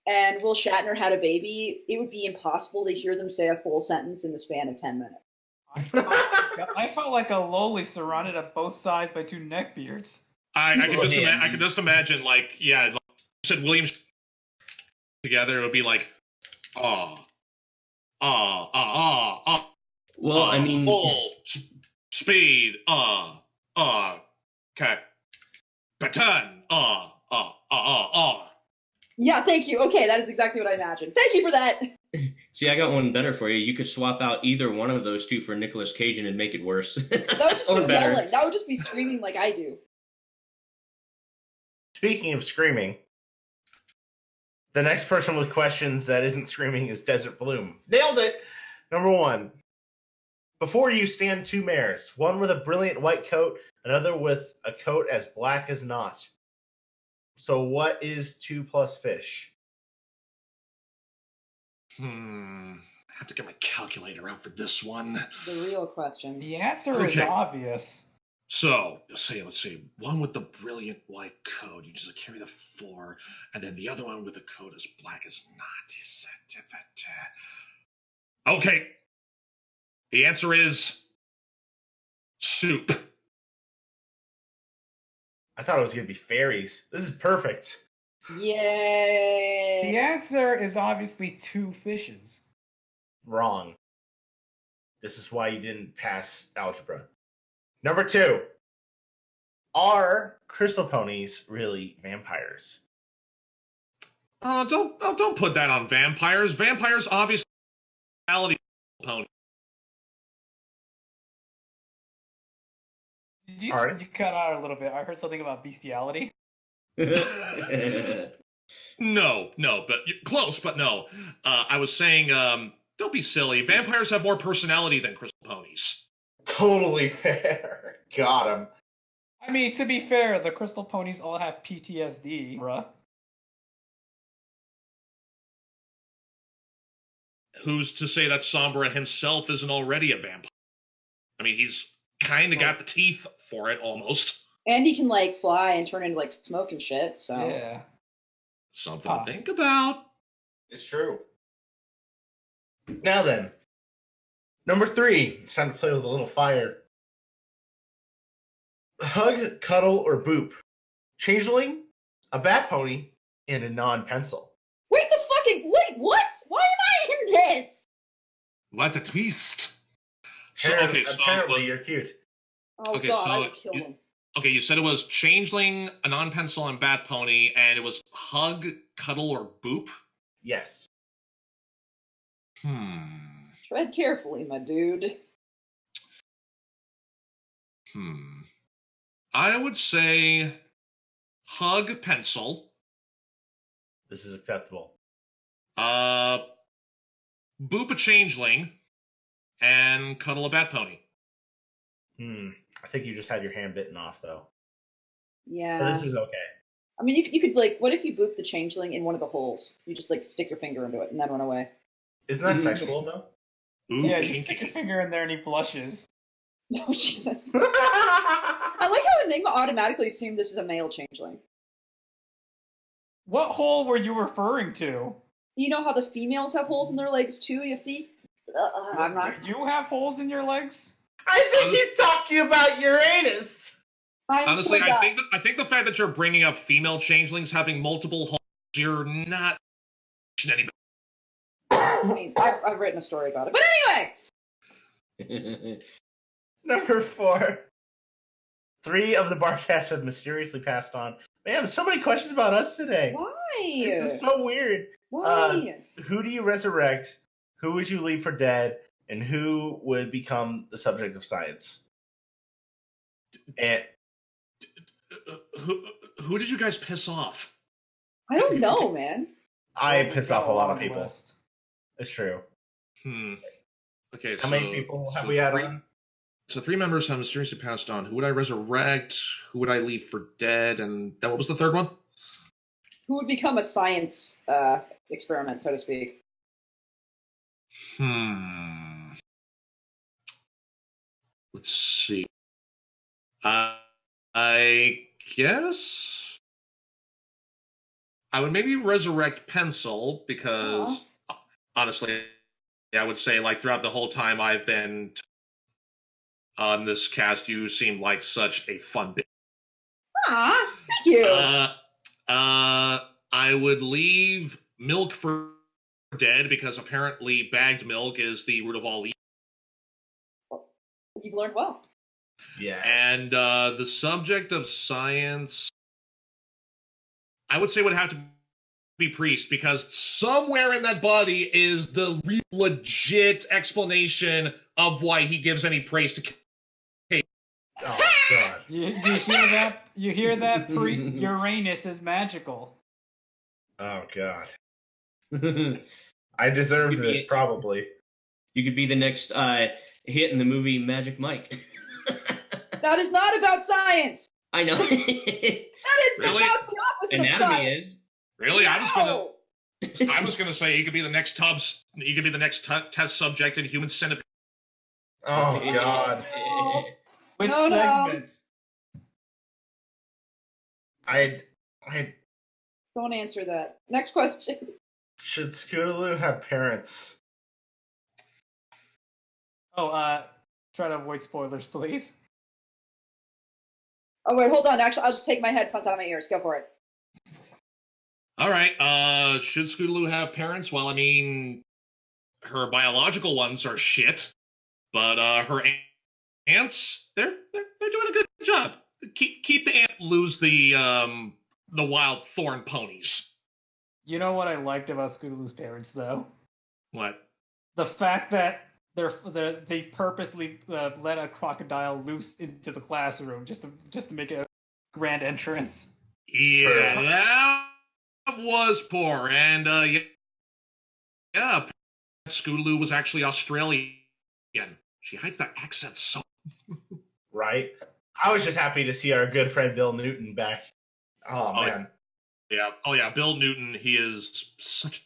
and Will Shatner had a baby, it would be impossible to hear them say a full sentence in the span of 10 minutes. I felt like a lowly surrounded at both sides by two neckbeards. I could just imagine, like, yeah, like you said Williams together, it would be like, Well, I mean, full speed, okay, baton, Yeah, thank you. Okay, that is exactly what I imagined. Thank you for that. see, I got one better for you. You could swap out either one of those two for Nicolas Cage and it'd make it worse. That would just Or be better. yelling. That would just be screaming like I do. Speaking of screaming, the next person with questions that isn't screaming is Desert Bloom. Nailed it! Number one. Before you stand two mares, one with a brilliant white coat, another with a coat as black as naught. So what is 2 plus fish? I have to get my calculator out for this one. The real questions. The answer is Okay. obvious. So, let's see. One with the brilliant white coat, you just carry the 4, and then the other one with a coat as black as not. Okay. The answer is soup. I thought it was going to be fairies. This is perfect. Yay. The answer is obviously two fishes. Wrong. This is why you didn't pass algebra. Number 2. Are crystal ponies really vampires? Don't put that on vampires. Vampires obviously reality pony. You Pardon? you cut out a little bit. I heard something about bestiality. No, but close, but no. I was saying, don't be silly. Vampires have more personality than crystal ponies. Totally fair. Got him. I mean, to be fair, the crystal ponies all have PTSD, bruh. Who's to say that Sombra himself isn't already a vampire? I mean, he's kind of got the teeth for it, almost. And he can like fly and turn into like smoke and shit. So Yeah. Something to think about. It's true. Now then, number 3. It's time to play with a little fire. Hug, cuddle, or boop. Changeling, a bat pony, and a non-pencil. wait, what? Why am I in this? What a twist. So, Apparently, okay, so, apparently you're cute. Oh Okay, god, so I would kill him. okay, you said it was Changeling, a non-pencil, and bat pony, and it was hug, cuddle, or boop? Yes. Tread carefully, my dude. I would say hug, pencil. This is acceptable. Boop a changeling, and cuddle a bat pony. I think you just had your hand bitten off, though. Yeah. But this is okay. I mean, you could like, what if you boop the changeling in one of the holes? You just like stick your finger into it and then run away. Isn't that sexual, though? Ooh, Yeah, kinky. you stick your finger in there and he blushes. Oh Jesus! I like how Enigma automatically assumed this is a male changeling. What hole were you referring to? You know how the females have holes in their legs too, your feet? I'm not. Do you have holes in your legs? I think he's talking about Uranus. Honestly, so I think the fact that you're bringing up female changelings having multiple holes, you're not any. I mean, I've written a story about it. But anyway! Number 4. 3 of the Barcasts have mysteriously passed on. Man, there's so many questions about us today. Why? This is so weird. Why? Who do you resurrect? Who would you leave for dead? And who would become the subject of science? And Who did you guys piss off? I don't know, man. I We've piss got off a lot of long people. list. It's true. Okay, How many people have we had on? So 3 members have mysteriously passed on. Who would I resurrect? Who would I leave for dead? And then what was the third one? Who would become a science experiment, so to speak? Let's see. I guess I would maybe resurrect Pencil because honestly, I would say like throughout the whole time I've been on this cast, you seem like such a fun bitch. Aw, thank you. I would leave Milk for dead because apparently bagged milk is the root of all evil. You've learned well. Yeah. And the subject of science, I would say would have to be Priest because somewhere in that body is the real legit explanation of why he gives any praise to Kate. Oh god. You hear that? You hear that, priest? Uranus is magical. Oh god. I deserve this, probably. You could be the next hit in the movie Magic Mike. That is not about science. I know. That is Really? about the opposite of Anatomy science. is. Really? No. I was gonna say he could be the next test subject in Human Centipede. Oh god. Which No, no. segment? I Don't answer that. Next question. should Scootaloo have parents? Oh, try to avoid spoilers, please. Oh wait, hold on. Actually, I'll just take my headphones out of my ears. Go for it. All right. Should Scootaloo have parents? Well, I mean, her biological ones are shit, but her aunts, they're doing a good job. Keep the aunt, lose the wild thorn ponies. You know what I liked about Scootaloo's parents, though? What? The fact that they purposely let a crocodile loose into the classroom just to make a grand entrance. Yeah, that was poor, and yeah, Scootaloo was actually Australian. She hides that accent so. Right? I was just happy to see our good friend Bill Newton back. Oh, man. Yeah. Oh, yeah. Bill Newton, he is such.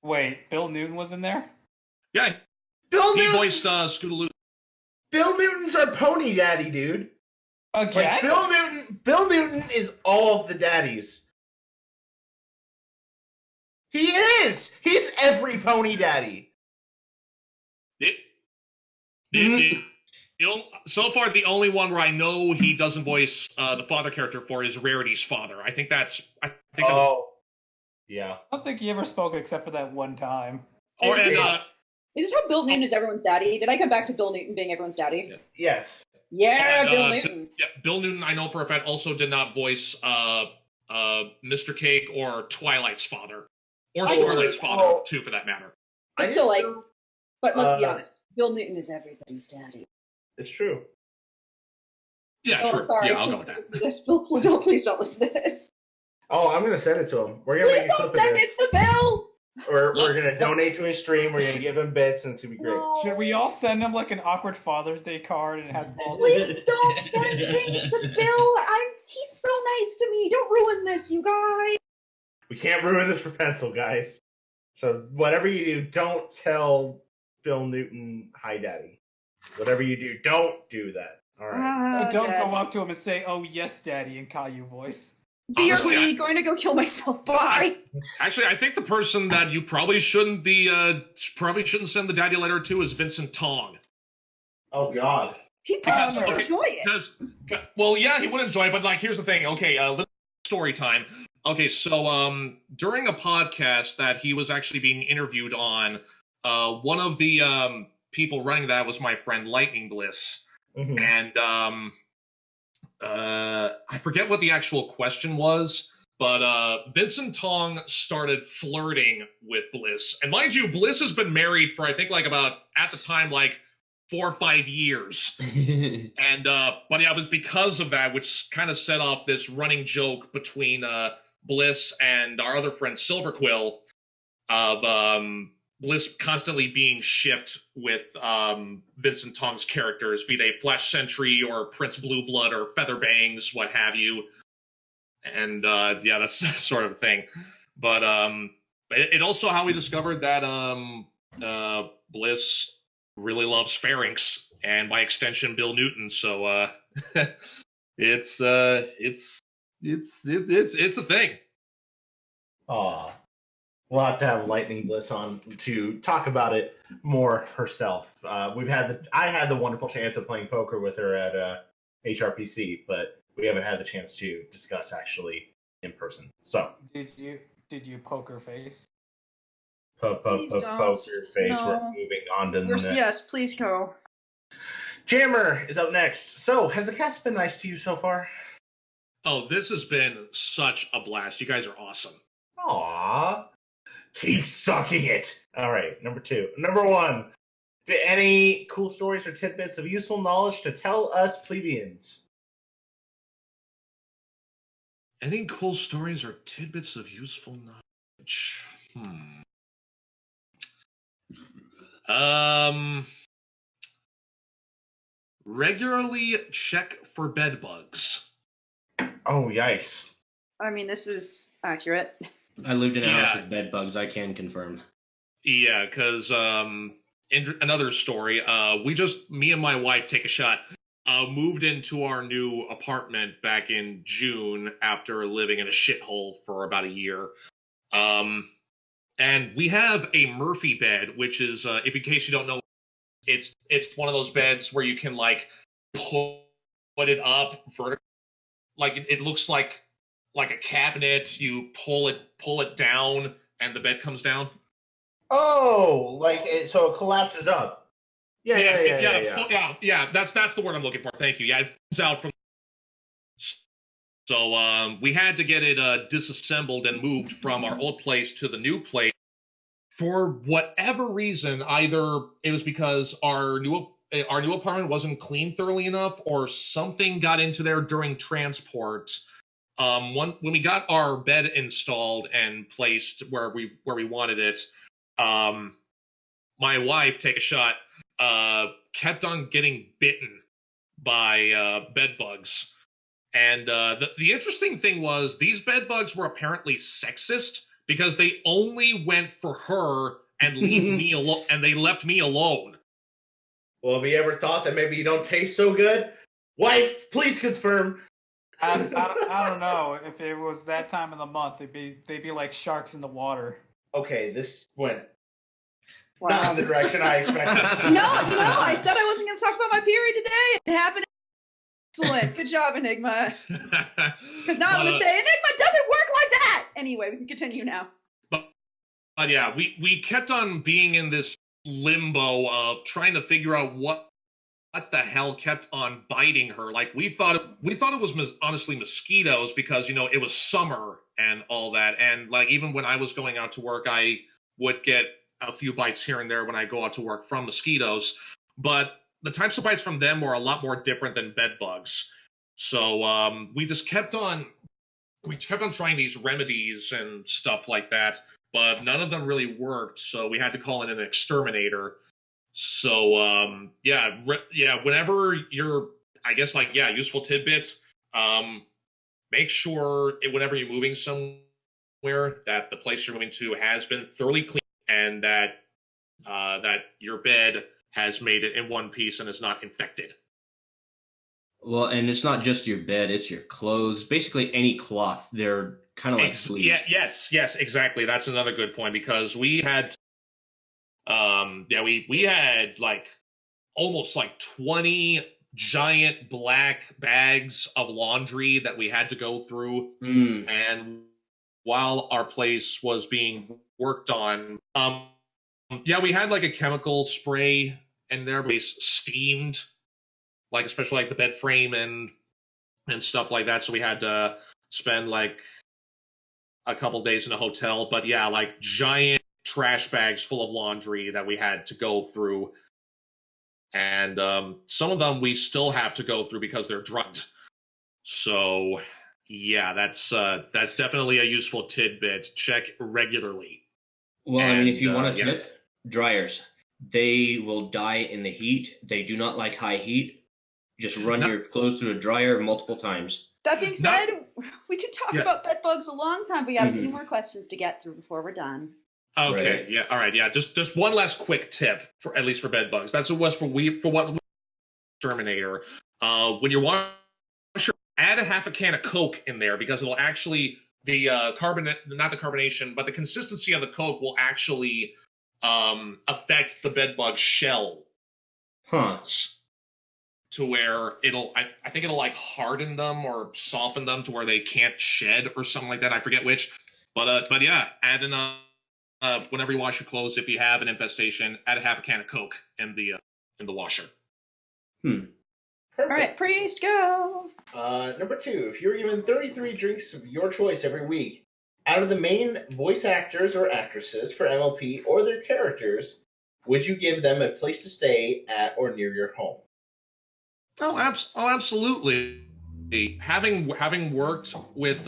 Wait, Bill Newton was in there? Yeah. He voiced Scootaloo. Bill Newton's our pony daddy, dude. Okay. Like, Bill Newton is all of the daddies. He is! He's every pony daddy. So far, the only one where I know he doesn't voice the father character for is Rarity's father. I think that's. Yeah. I don't think he ever spoke except for that one time. Is this how Bill Newton is everyone's daddy? Did I come back to Bill Newton being everyone's daddy? Yeah. Yes. Yeah, Bill Newton. Bill Newton, I know for a fact, also did not voice Mr. Cake or Twilight's father. Or Starlight's father, too, for that matter. But still, but let's be honest. Bill Newton is everybody's daddy. It's true. Yeah, true. Sorry. Yeah, I'll go with that. Bill, please don't listen to this. Oh, I'm going to send it to him. Please don't send it to Bill! We're going to donate to his stream. We're going to give him bits, and it's going to be great. No. Should we all send him like an awkward Father's Day card and it has all Please don't send things to Bill. He's so nice to me. Don't ruin this, you guys. We can't ruin this for Pencil, guys. So whatever you do, don't tell Bill Newton, hi, Daddy. Whatever you do, don't do that. All right. Don't go up to him and say, "Oh yes, Daddy," in Caillou voice. Honestly, going to go kill myself. Bye. Actually, I think the person that you probably shouldn't send the daddy letter to is Vincent Tong. Oh God. He probably would enjoy it. Well, yeah, he would enjoy it, but like, here's the thing. Okay, little story time. Okay, so during a podcast that he was actually being interviewed on, one of the people running that was my friend Lightning Bliss, and I forget what the actual question was, but Vincent Tong started flirting with Bliss, and mind you, Bliss has been married for I think like about at the time like 4 or 5 years, and but yeah, it was because of that which kind of set off this running joke between Bliss and our other friend Silverquill of Bliss constantly being shipped with Vincent Tong's characters, be they Flash Sentry or Prince Blue Blood or Featherbangs, what have you. And yeah, that's sort of a thing. But it also how we discovered that Bliss really loves pharynx, and by extension Bill Newton. So it's a thing. Aw. We'll have to have Lightning Bliss on to talk about it more herself. I had the wonderful chance of playing poker with her at HRPC, but we haven't had the chance to discuss actually in person. So did you poker face? Poker face. No. We're moving on to the next. Yes, please go. Jammer is up next. So has the cast been nice to you so far? Oh, this has been such a blast. You guys are awesome. Aww. Keep sucking it. All right, number 2. Number 1. Any cool stories or tidbits of useful knowledge to tell us plebeians? Any cool stories or tidbits of useful knowledge? Regularly check for bed bugs. Oh, yikes. I mean, this is accurate. I lived in a house with bed bugs. I can confirm. Yeah, because another story, me and my wife take a shot, moved into our new apartment back in June after living in a shithole for about a year. And we have a Murphy bed, which is, if in case you don't know, it's one of those beds where you can like put it up vertically. Like it looks like a cabinet. You pull it down, and the bed comes down. Oh, so it collapses up. Yeah. That's the word I'm looking for. Thank you. Yeah, it falls out from. So we had to get it disassembled and moved from our old place to the new place. for whatever reason, either it was because our new apartment wasn't cleaned thoroughly enough, or something got into there during transport. When we got our bed installed and placed where we wanted it, my wife, take a shot, kept on getting bitten by bed bugs. And the interesting thing was these bed bugs were apparently sexist because they only went for her and they left me alone. Well, have you ever thought that maybe you don't taste so good? Wife, please confirm. I don't know. If it was that time of the month, they'd be like sharks in the water. Okay, this went Wow. not in the direction I expected. No, I said I wasn't going to talk about my period today. It happened. Excellent. Good job, Enigma. Because now I'm going to say, Enigma doesn't work like that! Anyway, we can continue now. But yeah, we kept on being in this limbo of trying to figure out what the hell kept on biting her. Like, we thought it was honestly mosquitoes because, it was summer and all that. And, like, even when I was going out to work, I would get a few bites here and there when I go out to work from mosquitoes. But the types of bites from them were a lot more different than bed bugs. So we just kept on trying these remedies and stuff like that, but none of them really worked. So we had to call in an exterminator. So whenever you're, I guess, like, useful tidbits, make sure whenever you're moving somewhere that the place you're moving to has been thoroughly cleaned and that your bed has made it in one piece and is not infected. Well, and it's not just your bed, it's your clothes. Basically any cloth. They're kind of like sleeves. Yes, exactly. That's another good point because we had we had like almost like 20 giant black bags of laundry that we had to go through. And while our place was being worked on, we had like a chemical spray in there, we steamed, like especially like the bed frame and stuff like that. So we had to spend like a couple days in a hotel. But yeah, like giant trash bags full of laundry that we had to go through. And some of them we still have to go through because they're drugged. So yeah, that's definitely a useful tidbit. Check regularly. Well, I mean, if you want a tip, dryers. They will die in the heat. They do not like high heat. Just run your clothes through a dryer multiple times. That being said, we could talk about bed bugs a long time, but we have a few more questions to get through before we're done. Okay, Right. yeah, all right, yeah. Just one last quick tip for at least for bed bugs. That's what what Terminator. When you're washing, add a half a can of Coke in there because it'll actually not the carbonation, but the consistency of the Coke will actually affect the bed bug shell. To where I think it'll like harden them or soften them to where they can't shed or something like that. I forget which, but yeah, add in whenever you wash your clothes, if you have an infestation, add a half a can of Coke in the washer. Perfect. All right, priest, go. Number 2, if you're given 33 drinks of your choice every week, out of the main voice actors or actresses for MLP or their characters, would you give them a place to stay at or near your home? Oh, absolutely. Having worked with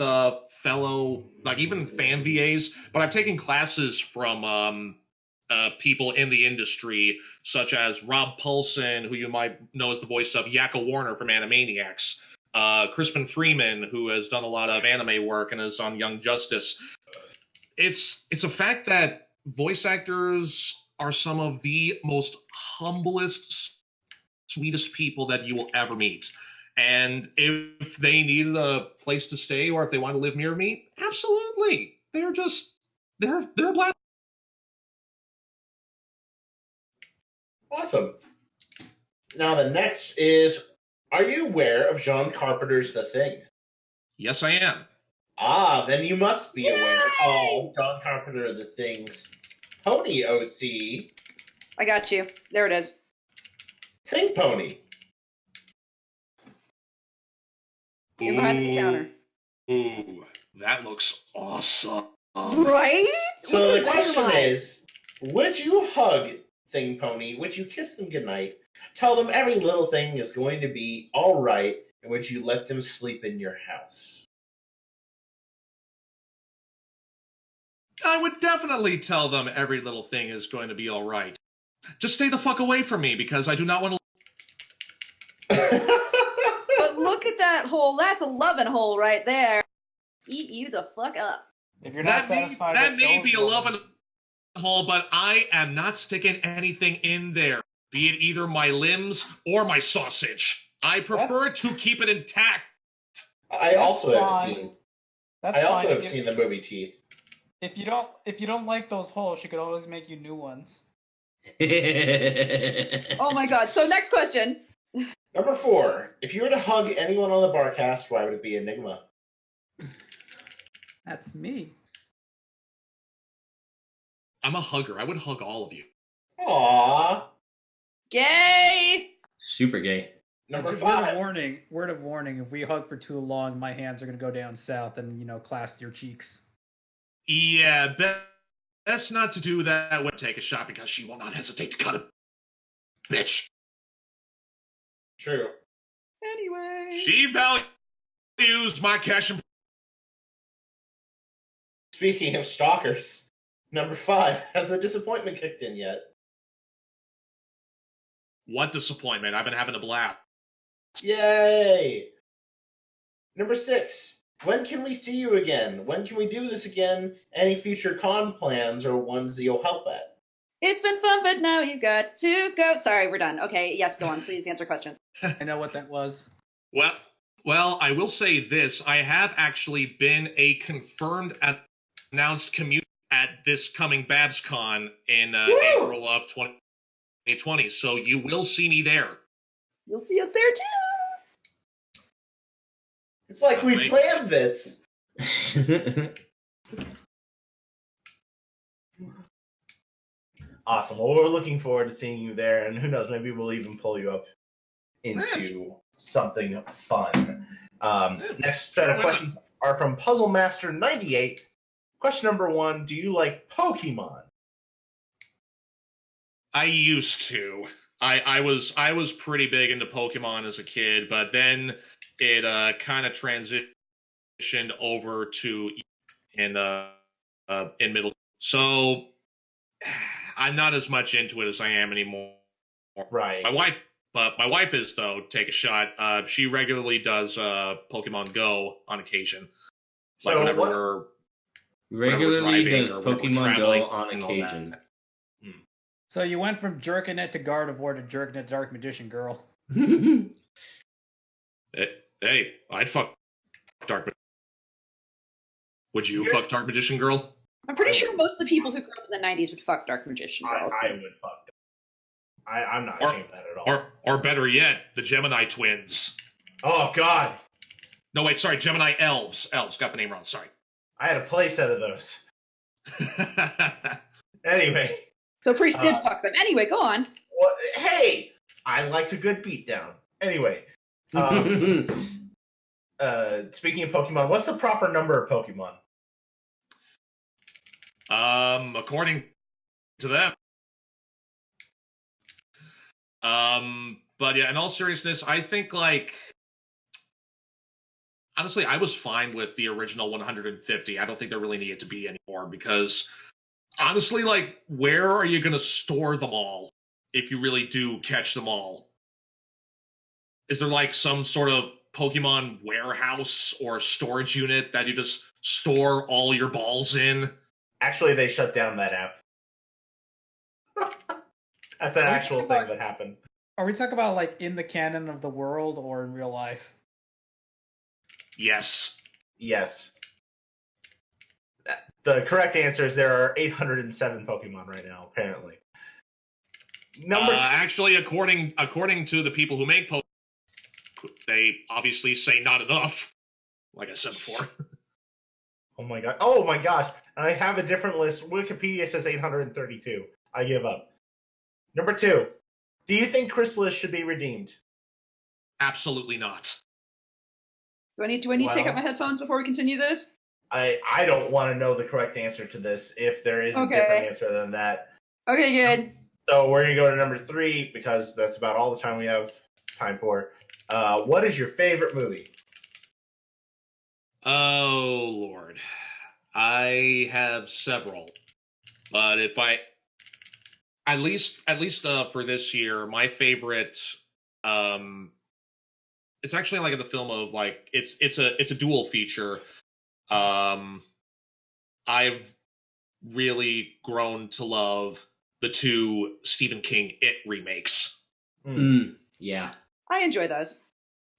fellow, like even fan VAs, but I've taken classes from people in the industry, such as Rob Paulson, who you might know as the voice of Yakko Warner from Animaniacs, Crispin Freeman, who has done a lot of anime work and is on Young Justice. It's a fact that voice actors are some of the most humblest, sweetest people that you will ever meet. And if they needed a place to stay or if they want to live near me, absolutely. They're a blast. Awesome. Now the next is, are you aware of John Carpenter's The Thing? Yes, I am. Then you must be aware of John Carpenter The Thing's Pony OC. I got you. There it is. Think Pony. You're behind the counter. Ooh, that looks awesome. Right? So the question is, Would you hug Thing Pony? Would you kiss them goodnight? Tell them every little thing is going to be all right, and would you let them sleep in your house? I would definitely tell them every little thing is going to be all right. Just stay the fuck away from me because I do not want to. But look at that hole. That's a loving hole right there. Eat you the fuck up. If you're not satisfied, that with may those be a women- loving hole, but I am not sticking anything in there, be it either my limbs or my sausage. I prefer to keep it intact. I also have fine. seen. That's I also fine. have seen the movie Teeth. If you don't like those holes, she could always make you new ones. Oh my god. So next question. Number 4. If you were to hug anyone on the Barcast, why would it be Enigma? That's me. I'm a hugger. I would hug all of you. Aww. Gay! Super gay. Number Word 5. of warning. Word of warning. If we hug for too long, my hands are gonna go down south and clasp your cheeks. Yeah, best not to do that when take a shot because she will not hesitate to cut a bitch. True. Anyway. She values my cash and. Speaking of stalkers, number 5. Has the disappointment kicked in yet? What disappointment? I've been having a blast. Yay! Number 6. When can we see you again? When can we do this again? Any future con plans or ones that you'll help at? It's been fun, but now you've got to go. Sorry, we're done. Okay, yes, go on. Please answer questions. I know what that was. Well, I will say this. I have actually been a confirmed announced community at this coming BabsCon in April of 2020, so you will see me there. You'll see us there too. It's like we Great. planned this. Awesome. Well, we're looking forward to seeing you there, and who knows, maybe we'll even pull you up into something fun. Next set of questions are from Puzzle Master 98. Question number 1: do you like Pokemon? I used to. I was pretty big into Pokemon as a kid, but then it kind of transitioned over to in middle. So I'm not as much into it as I am anymore. Right. My wife is though. Take a shot. She regularly does Pokemon Go on occasion. Like So whenever what- we're Regularly driving does or when we're Pokemon traveling Go on and all occasion. that. So you went from jerking it to Gardevoir to jerking it to Dark Magician Girl. Hey, I'd fuck Dark. Would you fuck Dark Magician Girl? I'm pretty sure most of the people who grew up in the 90s would fuck Dark Magician Girls. I would fuck them. I'm not Or- ashamed of that at all. Or better yet, the Gemini twins. Oh, God. No, wait, sorry, Gemini elves. Elves, got the name wrong, sorry. I had a play set of those. Anyway. So Priest did fuck them. Anyway, go on. Well, hey! I liked a good beatdown. Anyway. Speaking of Pokemon, what's the proper number of Pokemon? According to them. But yeah, in all seriousness, I think honestly, I was fine with the original 150. I don't think there really needed to be any more because honestly, where are you going to store them all if you really do catch them all? Is there some sort of Pokemon warehouse or storage unit that you just store all your balls in? Actually, they shut down that app. That's an actual thing that happened. Are we talking about in the canon of the world or in real life? Yes. Yes. The correct answer is there are 807 Pokemon right now, apparently. Number two. Actually, according to the people who make Pokemon, they obviously say not enough. Like I said before. Oh my god! Oh my gosh! I have a different list. Wikipedia says 832. I give up. Number 2. Do you think Chrysalis should be redeemed? Absolutely not. Do I need to take out my headphones before we continue this? I don't want to know the correct answer to this. If there is a Okay. different answer than that, Okay, good. So we're going to go to number 3 because that's about all the time we have time for. What is your favorite movie? Oh, Lord. I have several. But if I... At least for this year, my favorite... it's actually like in the film of, like... It's a dual feature. I've really grown to love the 2 Stephen King It remakes. Yeah. I enjoy those.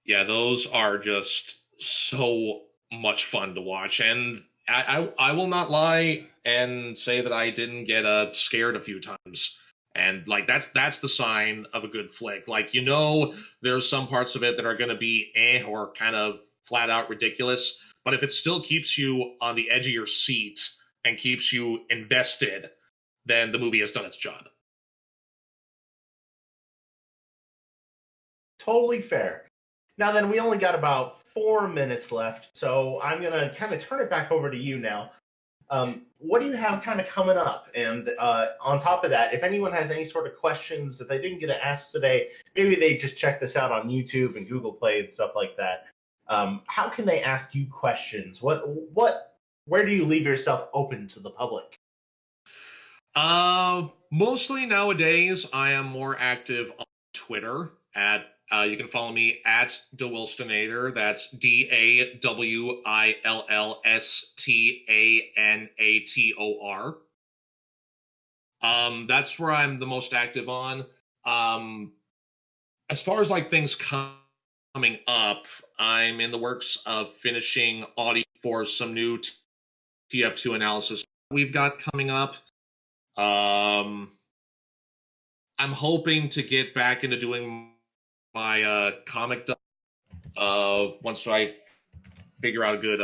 Yeah, those are just so much fun to watch, and I will not lie and say that I didn't get scared a few times. And like that's the sign of a good flick. Like, there's some parts of it that are going to be or kind of flat out ridiculous, but if it still keeps you on the edge of your seat and keeps you invested, then the movie has done its job. Totally fair. Now then, we only got about 4 minutes left, so I'm going to kind of turn it back over to you now. What do you have kind of coming up? And on top of that, if anyone has any sort of questions that they didn't get to ask today, maybe they just check this out on YouTube and Google Play and stuff like that. How can they ask you questions? Where do you leave yourself open to the public? Mostly nowadays, I am more active on Twitter at you can follow me at DaWillstanator. That's DaWillstanator. That's where I'm the most active on. As far as like things coming up, I'm in the works of finishing audio for some new TF2 analysis we've got coming up. I'm hoping to get back into doing my comic once I figure out a good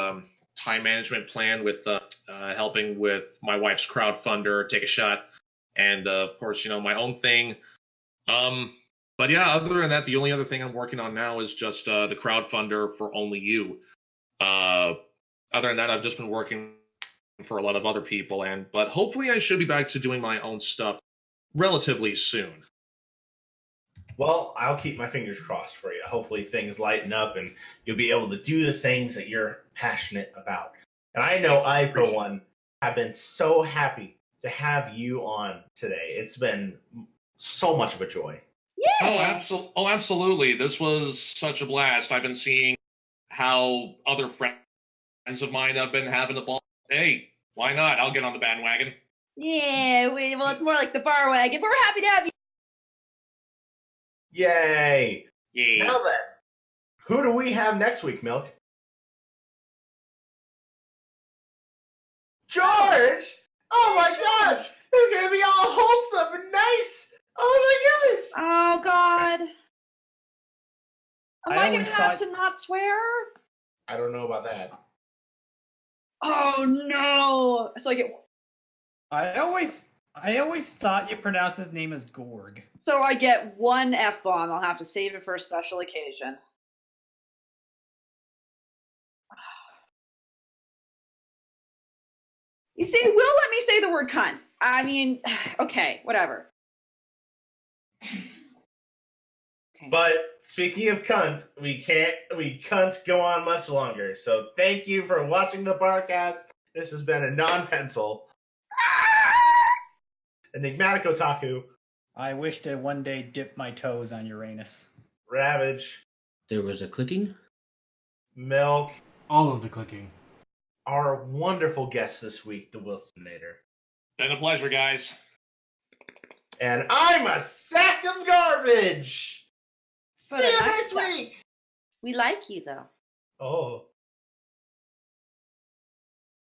time management plan with helping with my wife's crowdfunder, Take a Shot, and of course, my own thing. But yeah, other than that, the only other thing I'm working on now is just the crowdfunder for Only You. Other than that, I've just been working for a lot of other people, but hopefully I should be back to doing my own stuff relatively soon. Well, I'll keep my fingers crossed for you. Hopefully things lighten up and you'll be able to do the things that you're passionate about. And I know I, for one, have been so happy to have you on today. It's been so much of a joy. Yeah. Oh, absolutely. This was such a blast. I've been seeing how other friends of mine have been having a ball. Hey, why not? I'll get on the bandwagon. Yeah, well, it's more like the bar wagon. But we're happy to have you. Yay! Yay. Now then, who do we have next week, Milk? George! Oh my gosh! It's gonna be all wholesome and nice! Oh my gosh! Oh, God. Am I going to have thought- to not swear? I don't know about that. Oh, no. So I get... I always thought you pronounced his name as Gorg. So I get one F-bomb. I'll have to save it for a special occasion. You see, Will let me say the word cunt. I mean, okay, whatever. Okay. But speaking of cunt, we can't go on much longer. So thank you for watching the Barcast. This has been a non-pencil. Enigmatic Otaku. I wish to one day dip my toes on Uranus. Ravage. There was a clicking. Milk. All of the clicking. Our wonderful guest this week, DaWillstanator. Been a pleasure, guys. And I'm a sack of garbage! But See you a nice next sack. week! We like you, though. Oh.